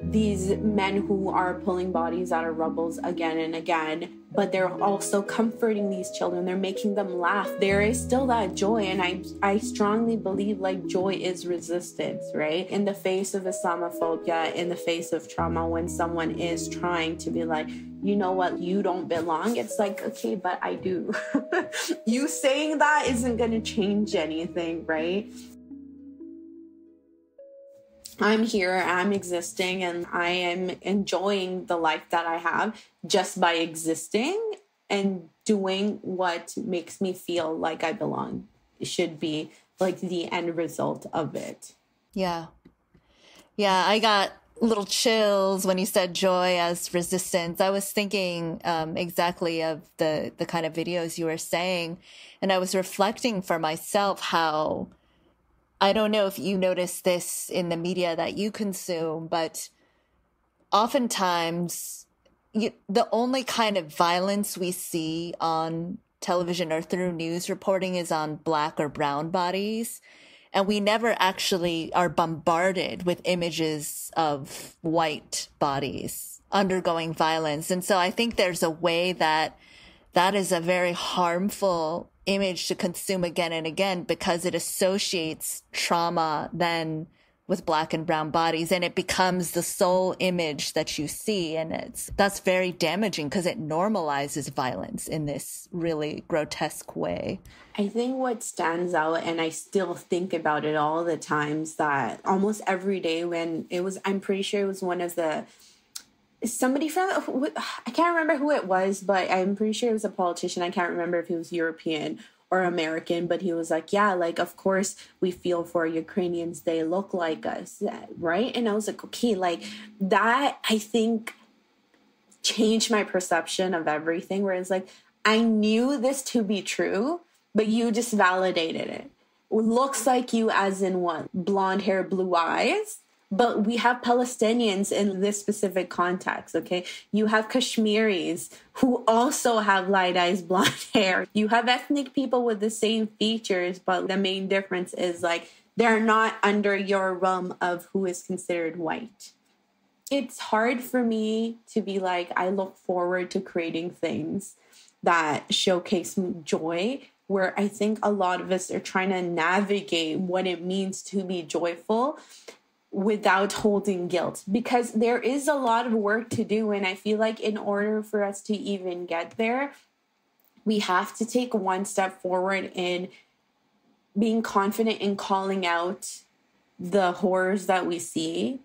these men who are pulling bodies out of rubbles again and again, but they're also comforting these children. They're making them laugh. There is still that joy. And I strongly believe like joy is resistance, right? In the face of Islamophobia, in the face of trauma, when someone is trying to be like, you know what, you don't belong. It's like, okay, but I do. You saying that isn't going to change anything, right? I'm here, I'm existing, and I am enjoying the life that I have just by existing and doing what makes me feel like I belong. It should be like the end result of it. Yeah. Yeah, I got little chills when you said joy as resistance. I was thinking exactly of the kind of videos you were saying, and I was reflecting for myself how, I don't know if you notice this in the media that you consume, but oftentimes the only kind of violence we see on television or through news reporting is on Black or brown bodies. And we never actually are bombarded with images of white bodies undergoing violence. And so I think there's a way that is a very harmful image to consume again and again, because it associates trauma then with Black and brown bodies, and it becomes the sole image that you see. And that's very damaging because it normalizes violence in this really grotesque way. I think what stands out, and I still think about it all the times, that almost every day when it was, I'm pretty sure it was one of the, somebody from, I can't remember who it was, but I'm pretty sure it was a politician. I can't remember if he was European or American, but he was like, yeah, like, of course we feel for Ukrainians. They look like us, right? And I was like, okay, like that, I think changed my perception of everything, where it's like, I knew this to be true, but you just validated it. Looks like you as in what? Blonde hair, blue eyes. But we have Palestinians in this specific context, okay? You have Kashmiris who also have light eyes, blonde hair. You have ethnic people with the same features, but the main difference is like they're not under your realm of who is considered white. It's hard for me to be like, I look forward to creating things that showcase joy, where I think a lot of us are trying to navigate what it means to be joyful without holding guilt, because there is a lot of work to do. And I feel like in order for us to even get there, we have to take one step forward in being confident in calling out the horrors that we see,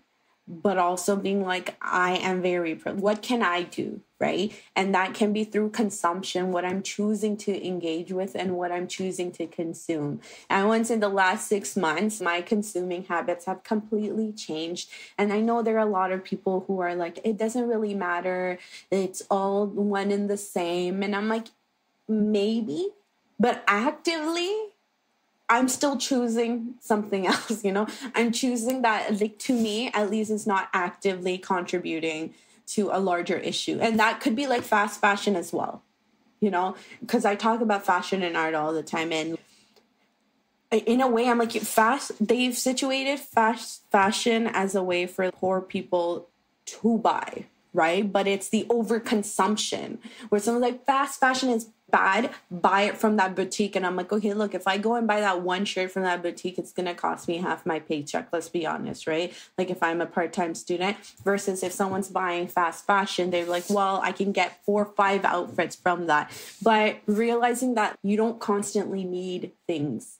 but also being like, I am very, what can I do, right? And that can be through consumption, what I'm choosing to engage with and what I'm choosing to consume. And once in the last 6 months, my consuming habits have completely changed. And I know there are a lot of people who are like, it doesn't really matter. It's all one and the same. And I'm like, maybe, but actively, I'm still choosing something else, you know? I'm choosing that, like, to me, at least, it's not actively contributing to a larger issue. And that could be like fast fashion as well, you know? Because I talk about fashion and art all the time. And in a way, I'm like, they've situated fast fashion as a way for poor people to buy, right? But it's the overconsumption where someone's like, fast fashion is bad, buy it from that boutique. And I'm like, okay, look, if I go and buy that one shirt from that boutique, it's going to cost me half my paycheck. Let's be honest, right? Like if I'm a part-time student versus if someone's buying fast fashion, they're like, well, I can get 4 or 5 outfits from that. But realizing that you don't constantly need things.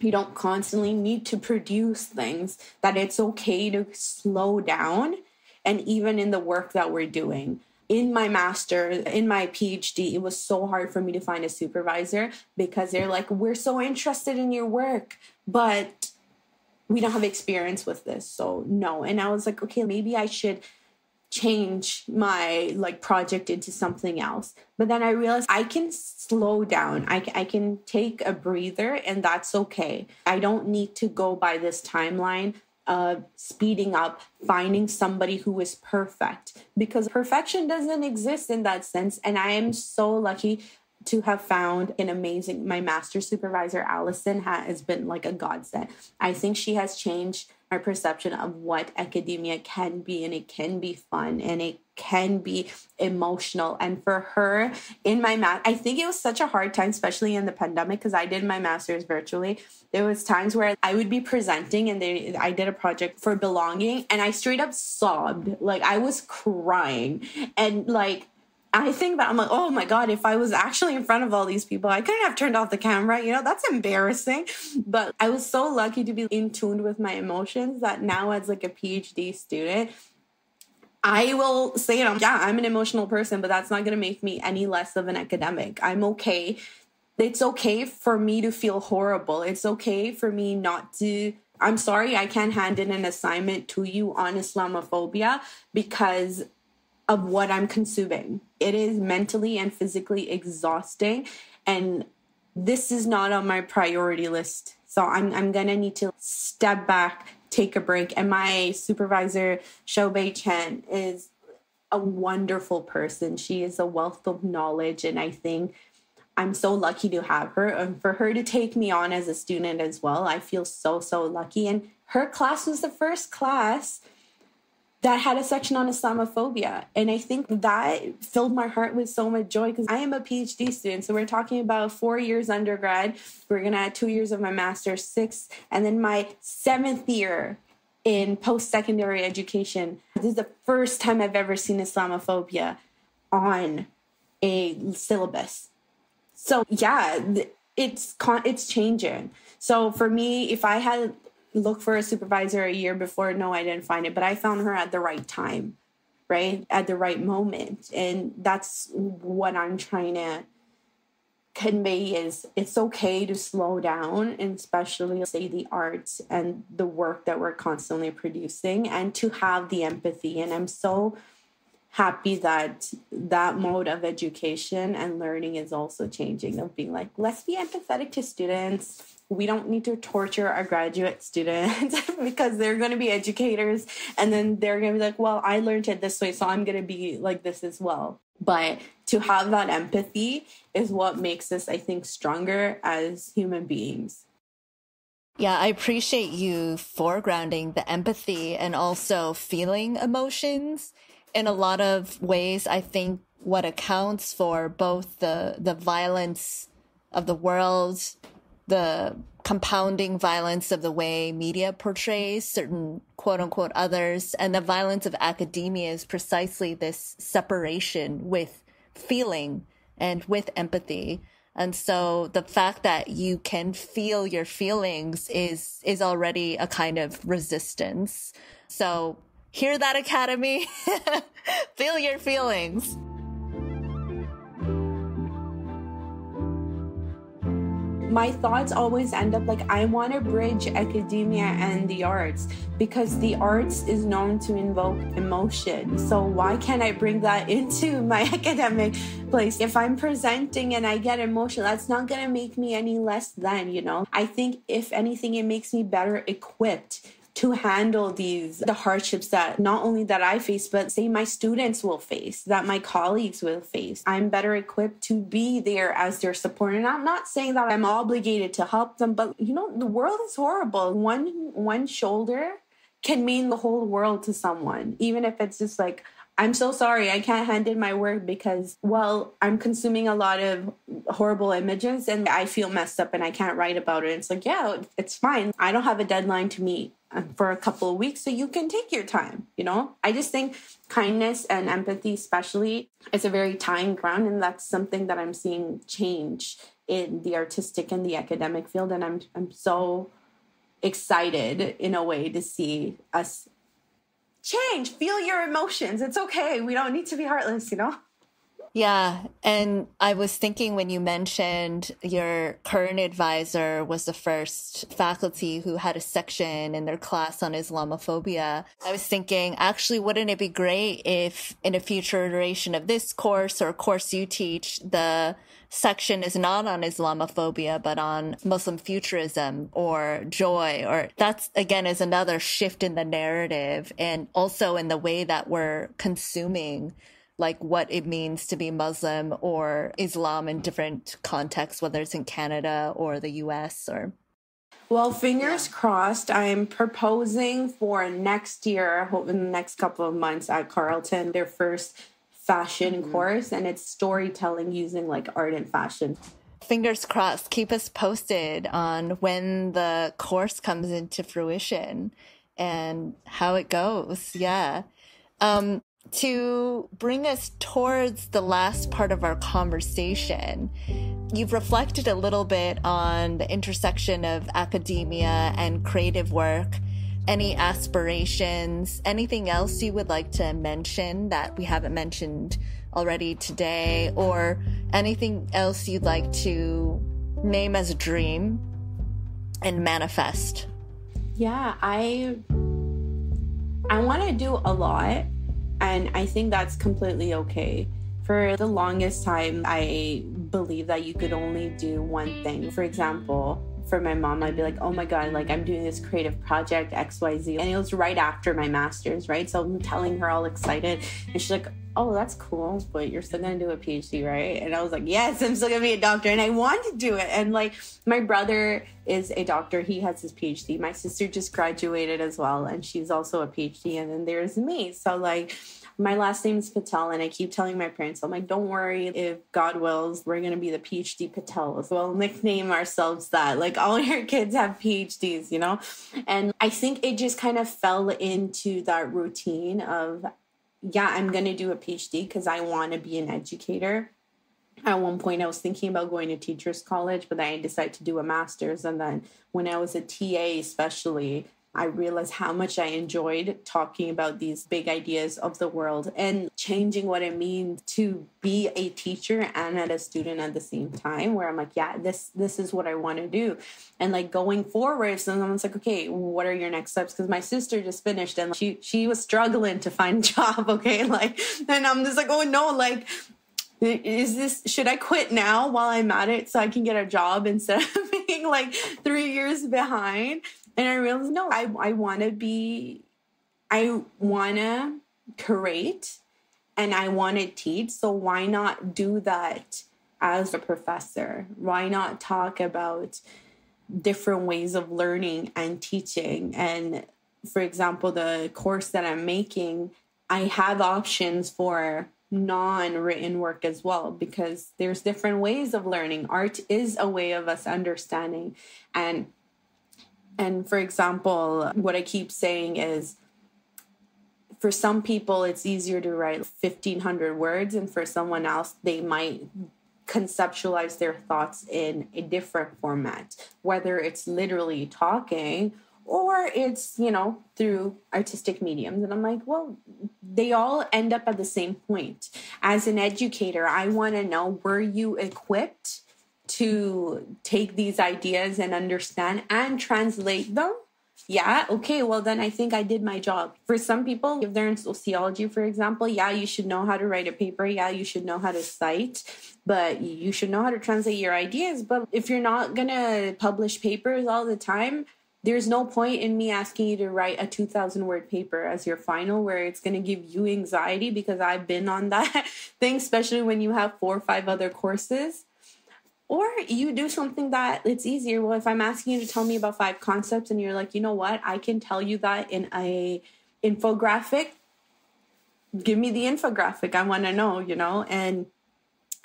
You don't constantly need to produce things, that it's okay to slow down. And even in the work that we're doing, in my master, in my PhD, it was so hard for me to find a supervisor because they're like, we're so interested in your work, but we don't have experience with this. So no. And I was like, okay, maybe I should change my like project into something else. But then I realized I can slow down. I can take a breather, and that's okay. I don't need to go by this timeline of speeding up, finding somebody who is perfect, because perfection doesn't exist in that sense. And I am so lucky to have found an amazing, my master supervisor, Allison, has been like a godsend. I think she has changed my perception of what academia can be, and it can be fun and it can be emotional. And for her in my I think it was such a hard time, especially in the pandemic, because I did my master's virtually. There was times where I would be presenting and I did a project for belonging, and I straight up sobbed. Like I was crying, and like, I think about, I'm like, oh my God, if I was actually in front of all these people, I couldn't have turned off the camera. You know, that's embarrassing. But I was so lucky to be in tune with my emotions that now as like a PhD student, I will say it. Yeah, I'm an emotional person, but that's not going to make me any less of an academic. I'm okay. It's okay for me to feel horrible. It's okay for me not to. I'm sorry, I can't hand in an assignment to you on Islamophobia because of what I'm consuming. It is mentally and physically exhausting, and this is not on my priority list. So I'm gonna need to step back, take a break. And my supervisor, Shoubei Chen, is a wonderful person. She is a wealth of knowledge, and I think I'm so lucky to have her, and for her to take me on as a student as well. I feel so lucky. And her class was the first class that had a section on Islamophobia. And I think that filled my heart with so much joy, because I am a PhD student. So we're talking about 4 years undergrad. We're going to add 2 years of my master's, 6, and then my 7th year in post-secondary education. This is the first time I've ever seen Islamophobia on a syllabus. So yeah, it's changing. So for me, if I had look for a supervisor a year before, no, I didn't find it, but I found her at the right time, right? At the right moment. And that's what I'm trying to convey, is it's okay to slow down, and especially say the arts and the work that we're constantly producing, and to have the empathy. And I'm so happy that that mode of education and learning is also changing, of being like, let's be empathetic to students. We don't need to torture our graduate students because they're going to be educators, and then they're going to be like, well, I learned it this way, so I'm going to be like this as well. But to have that empathy is what makes us, I think, stronger as human beings. Yeah, I appreciate you foregrounding the empathy and also feeling emotions. In a lot of ways, I think what accounts for both the violence of the world, the compounding violence of the way media portrays certain quote unquote others, and the violence of academia is precisely this separation with feeling and with empathy. And so the fact that you can feel your feelings is already a kind of resistance. So hear that, Academy? Feel your feelings. My thoughts always end up like, I want to bridge academia and the arts, because the arts is known to invoke emotion. So why can't I bring that into my academic place? If I'm presenting and I get emotional, that's not going to make me any less than, you know. I think if anything, it makes me better equipped to handle the hardships that not only that I face, but say my students will face, that my colleagues will face. I'm better equipped to be there as their support. And I'm not saying that I'm obligated to help them, but you know, the world is horrible. One shoulder can mean the whole world to someone, even if it's just like, I'm so sorry, I can't hand in my work because, well, I'm consuming a lot of horrible images and I feel messed up and I can't write about it. It's like, yeah, it's fine. I don't have a deadline to meet for a couple of weeks, so you can take your time, you know? I just think kindness and empathy especially is a very tying ground, and that's something that I'm seeing change in the artistic and the academic field, and I'm so excited in a way to see us change, feel your emotions. It's okay. We don't need to be heartless, you know? Yeah. And I was thinking when you mentioned your current advisor was the first faculty who had a section in their class on Islamophobia, I was thinking, actually, wouldn't it be great if in a future iteration of this course or course you teach, the section is not on Islamophobia, but on Muslim futurism or joy, or that's again is another shift in the narrative and also in the way that we're consuming like what it means to be Muslim or Islam in different contexts, whether it's in Canada or the US or. Well, fingers crossed. I'm proposing for next year, I hope in the next couple of months at Carleton, their first fashion course, and it's storytelling using like art and fashion. Fingers crossed. Keep us posted on when the course comes into fruition and how it goes. Yeah. To bring us towards the last part of our conversation, you've reflected a little bit on the intersection of academia and creative work. Any aspirations, anything else you would like to mention that we haven't mentioned already today, or anything else you'd like to name as a dream and manifest? Yeah, I want to do a lot. And I think that's completely okay. For the longest time, I believed that you could only do one thing. For example, for my mom, I'd be like, oh my God, like I'm doing this creative project, XYZ. And it was right after my master's, right? So I'm telling her all excited. And she's like, oh, that's cool, but you're still going to do a PhD, right? And I was like, yes, I'm still going to be a doctor. And I want to do it. And like my brother is a doctor. He has his PhD. My sister just graduated as well. And she's also a PhD. And then there's me. So like my last name is Patel. And I keep telling my parents, I'm like, don't worry, if God wills, we're going to be the PhD Patels. We'll nickname ourselves that. Like all your kids have PhDs, you know? And I think it just kind of fell into that routine of, yeah, I'm going to do a PhD because I want to be an educator. At one point, I was thinking about going to teachers college, but then I decided to do a master's. And then when I was a TA especially, I realized how much I enjoyed talking about these big ideas of the world and changing what it means to be a teacher and a student at the same time, where I'm like, yeah, this is what I want to do. And like going forward, someone's like, okay, what are your next steps? Because my sister just finished and she was struggling to find a job. Okay. Like, and I'm just like, oh no, like, should I quit now while I'm at it so I can get a job instead of being like 3 years behind? And I realized, no, I want to create and I want to teach. So why not do that as a professor? Why not talk about different ways of learning and teaching? And for example, the course that I'm making, I have options for non-written work as well, because there's different ways of learning. Art is a way of us understanding. And for example, what I keep saying is, for some people, it's easier to write 1,500 words. And for someone else, they might conceptualize their thoughts in a different format, whether it's literally talking or it's, you know, through artistic mediums. And I'm like, well, they all end up at the same point. As an educator, I want to know, were you equipped to take these ideas and understand and translate them? Yeah, okay, well then I think I did my job. For some people, if they're in sociology, for example, yeah, you should know how to write a paper. Yeah, you should know how to cite, but you should know how to translate your ideas. But if you're not going to publish papers all the time, there's no point in me asking you to write a 2,000-word paper as your final, where it's going to give you anxiety, because I've been on that thing, especially when you have 4 or 5 other courses. Or you do something that it's easier. Well, if I'm asking you to tell me about 5 concepts and you're like, you know what, I can tell you that in a infographic, give me the infographic. I want to know, you know. And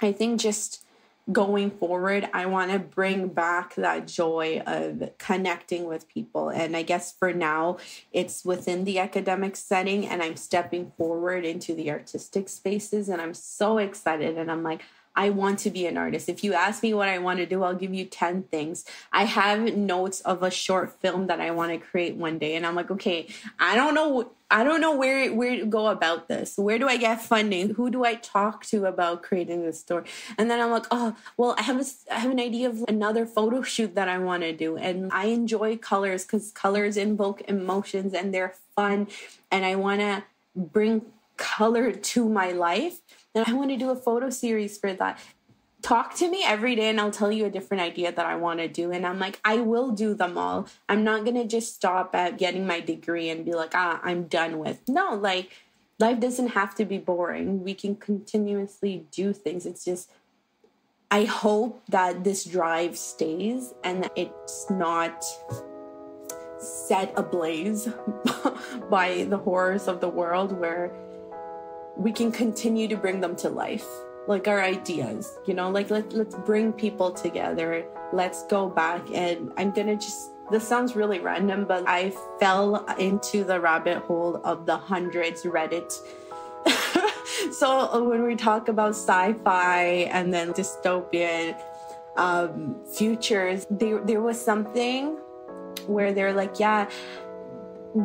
I think just going forward, I want to bring back that joy of connecting with people. And I guess for now, it's within the academic setting, and I'm stepping forward into the artistic spaces. And I'm so excited. And I'm like, I want to be an artist. If you ask me what I want to do, I'll give you 10 things. I have notes of a short film that I want to create one day. And I'm like, okay, I don't know where to go about this. Where do I get funding? Who do I talk to about creating this story? And then I'm like, oh, well, I have an idea of another photo shoot that I want to do. And I enjoy colors because colors invoke emotions and they're fun. And I want to bring color to my life. And I want to do a photo series for that. Talk to me every day and I'll tell you a different idea that I want to do. And I'm like, I will do them all. I'm not going to just stop at getting my degree and be like, I'm done with. No, like life doesn't have to be boring. We can continuously do things. It's just, I hope that this drive stays and that it's not set ablaze by the horrors of the world, where we can continue to bring them to life, like our ideas, like let's bring people together. Let's go back. And I'm gonna this sounds really random, but I fell into the rabbit hole of the hundreds Reddit. So when we talk about sci-fi and then dystopian futures, there was something where they're like, yeah,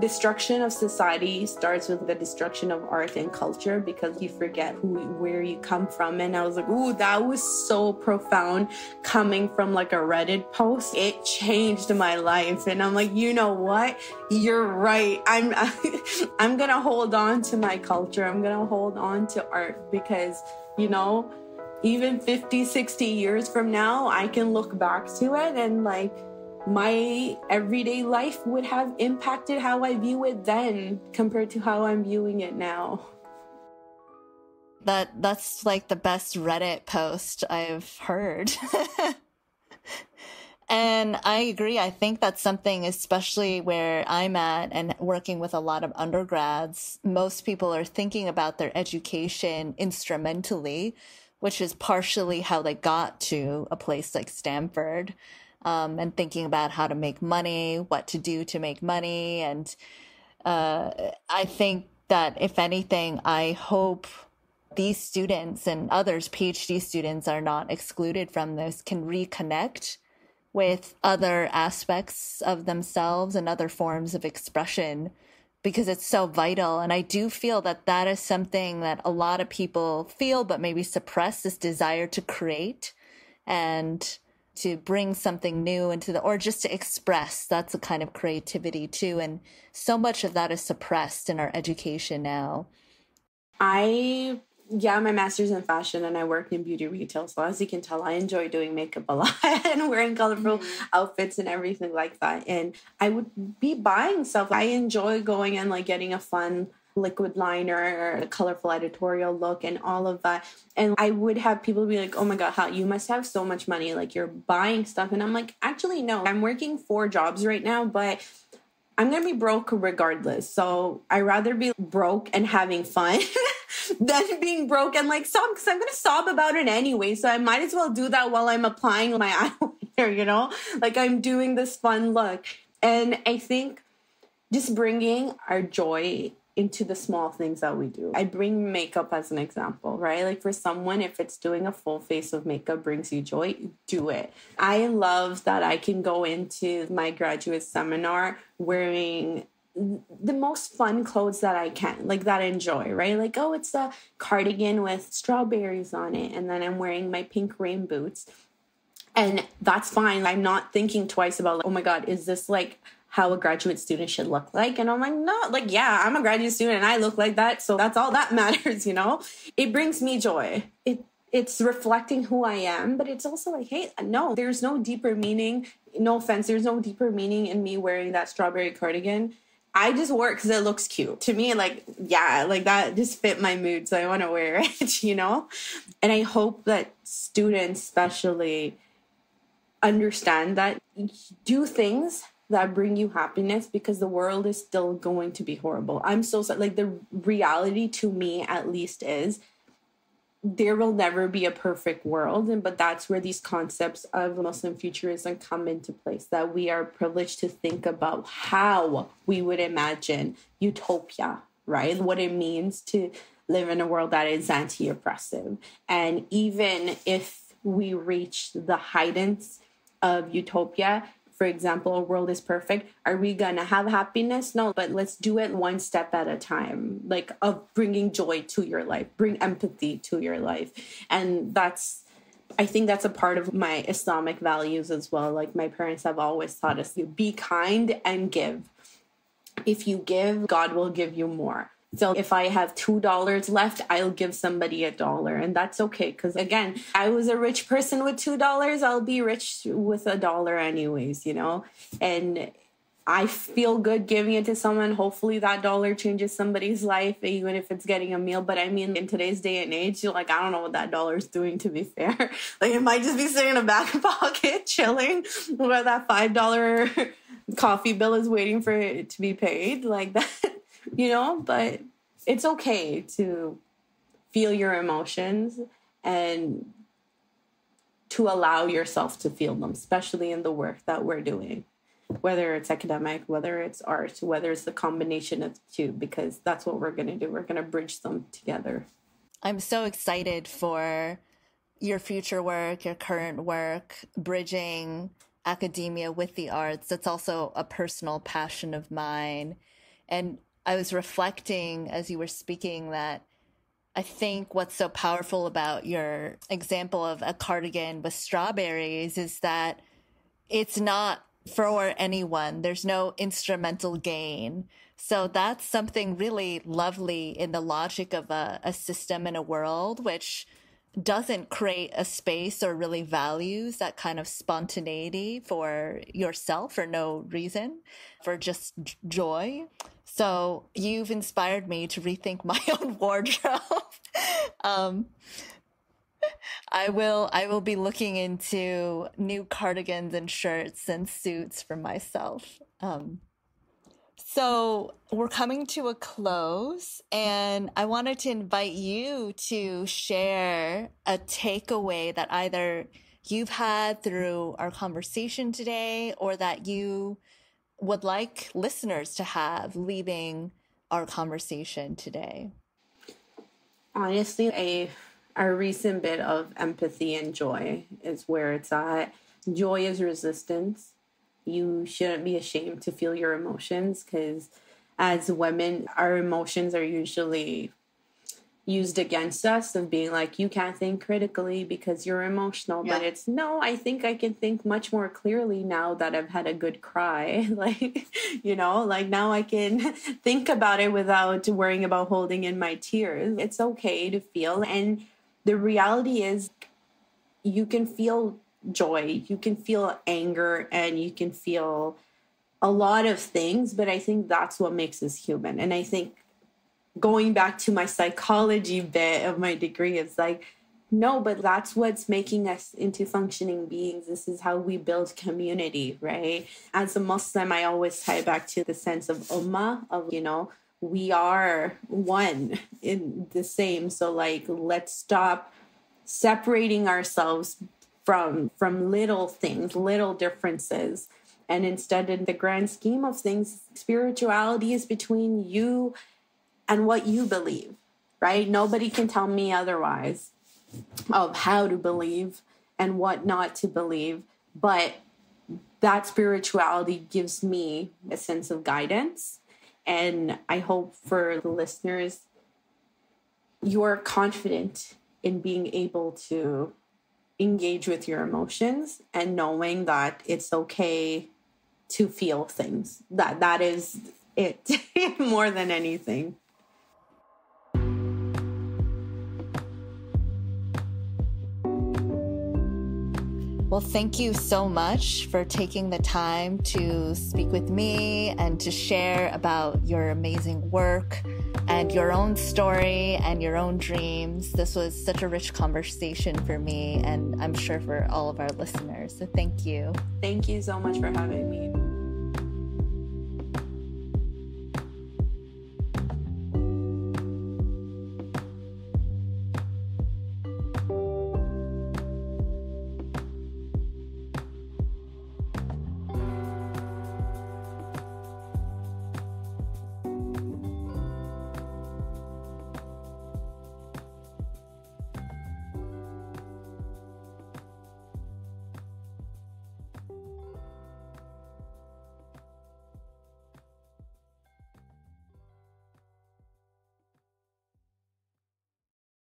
destruction of society starts with the destruction of art and culture, because you forget where you come from. And I was like, ooh, that was so profound coming from like a Reddit post. It changed my life. And I'm like, you know what? You're right. I'm gonna hold on to my culture. I'm gonna hold on to art because, even 50, 60 years from now, I can look back to it and like, my everyday life would have impacted how I view it then compared to how I'm viewing it now. That's like the best Reddit post I've heard. And I agree. I think that's something, especially where I'm at and working with a lot of undergrads, most people are thinking about their education instrumentally, which is partially how they got to a place like Stanford. And thinking about how to make money, what to do to make money. And I think that, if anything, I hope these students and others, PhD students, are not excluded from this, can reconnect with other aspects of themselves and other forms of expression, because it's so vital. And I do feel that that is something that a lot of people feel, but maybe suppress, this desire to create and to bring something new into or just to express. That's a kind of creativity too. And so much of that is suppressed in our education now. My master's in fashion and I work in beauty retail. So as you can tell, I enjoy doing makeup a lot and wearing colorful outfits and everything like that. And I would be buying stuff. I enjoy going and like getting a fun liquid liner or a colorful editorial look and all of that. And I would have people be like, oh my God, how you must have so much money. Like you're buying stuff. And I'm like, actually, no, I'm working 4 jobs right now, but I'm going to be broke regardless. So I rather be broke and having fun than being broke and like sob, because I'm going to sob about it anyway. So I might as well do that while I'm applying my eyeliner, like I'm doing this fun look. And I think just bringing our joy into the small things that we do. I bring makeup as an example, right? Like for someone, if it's doing a full face of makeup brings you joy, do it. I love that I can go into my graduate seminar wearing the most fun clothes that I can, like that I enjoy, right? Like, oh, it's a cardigan with strawberries on it. And then I'm wearing my pink rain boots. And that's fine. I'm not thinking twice about, like, oh my God, is this like how a graduate student should look like? And I'm like, no, like, yeah, I'm a graduate student and I look like that. So that's all that matters, It brings me joy. It's reflecting who I am, but it's also like, hey, no, there's no deeper meaning. No offense, there's no deeper meaning in me wearing that strawberry cardigan. I just wore it because it looks cute. To me, like, yeah, like that just fit my mood. So I want to wear it, And I hope that students especially understand that do things that bring you happiness, because the world is still going to be horrible. I'm so sorry. Like the reality to me, at least, is there will never be a perfect world. But that's where these concepts of Muslim futurism come into place, that we are privileged to think about how we would imagine utopia, right? What it means to live in a world that is anti-oppressive. And even if we reach the heights of utopia, for example, a world is perfect, are we going to have happiness? No, but let's do it one step at a time, like of bringing joy to your life, bring empathy to your life. And I think that's a part of my Islamic values as well. Like my parents have always taught us to be kind and give. If you give, God will give you more. So if I have $2 left, I'll give somebody $1. And that's okay. Because again, I was a rich person with $2. I'll be rich with $1 anyways, you know? And I feel good giving it to someone. Hopefully that dollar changes somebody's life, even if it's getting a meal. But I mean, in today's day and age, you're like, I don't know what that dollar is doing, to be fair. Like it might just be sitting in a back pocket, chilling, where that $5 coffee bill is waiting for it to be paid, like that, you know? But it's okay to feel your emotions and to allow yourself to feel them, especially in the work that we're doing. Whether it's academic, whether it's art, whether it's the combination of the two, because that's what we're going to do. We're going to bridge them together. I'm so excited for your future work, your current work, bridging academia with the arts. That's also a personal passion of mine. And I was reflecting as you were speaking that I think what's so powerful about your example of a cardigan with strawberries is that it's not for anyone. There's no instrumental gain. So that's something really lovely in the logic of a system and a world, which doesn't create a space or really values that kind of spontaneity for yourself for no reason, for just joy. So you've inspired me to rethink my own wardrobe. I will be looking into new cardigans and shirts and suits for myself. So we're coming to a close, and I wanted to invite you to share a takeaway that either you've had through our conversation today or that you would like listeners to have leaving our conversation today. Honestly, a recent bit of empathy and joy is where it's at. Joy is resistance. You shouldn't be ashamed to feel your emotions, because as women, our emotions are usually used against us of being like, you can't think critically because you're emotional. Yeah. But it's, no, I think I can think much more clearly now that I've had a good cry. Like, you know, like now I can think about it without worrying about holding in my tears. It's okay to feel. And the reality is you can feel joy, you can feel anger, and you can feel a lot of things. But I think that's what makes us human. And I think going back to my psychology bit of my degree, it's like, no, but that's what's making us into functioning beings. This is how we build community, right? As a Muslim, I always tie back to the sense of ummah, of, you know, we are one in the same. So like, let's stop separating ourselves from little things, little differences. And instead, in the grand scheme of things, spirituality is between you and what you believe, right? Nobody can tell me otherwise of how to believe and what not to believe. But that spirituality gives me a sense of guidance. And I hope for the listeners, you're confident in being able to engage with your emotions and knowing that it's okay to feel things. That is it more than anything. Well, thank you so much for taking the time to speak with me and to share about your amazing work and your own story and your own dreams. This was such a rich conversation for me, and I'm sure for all of our listeners. So thank you. Thank you so much for having me.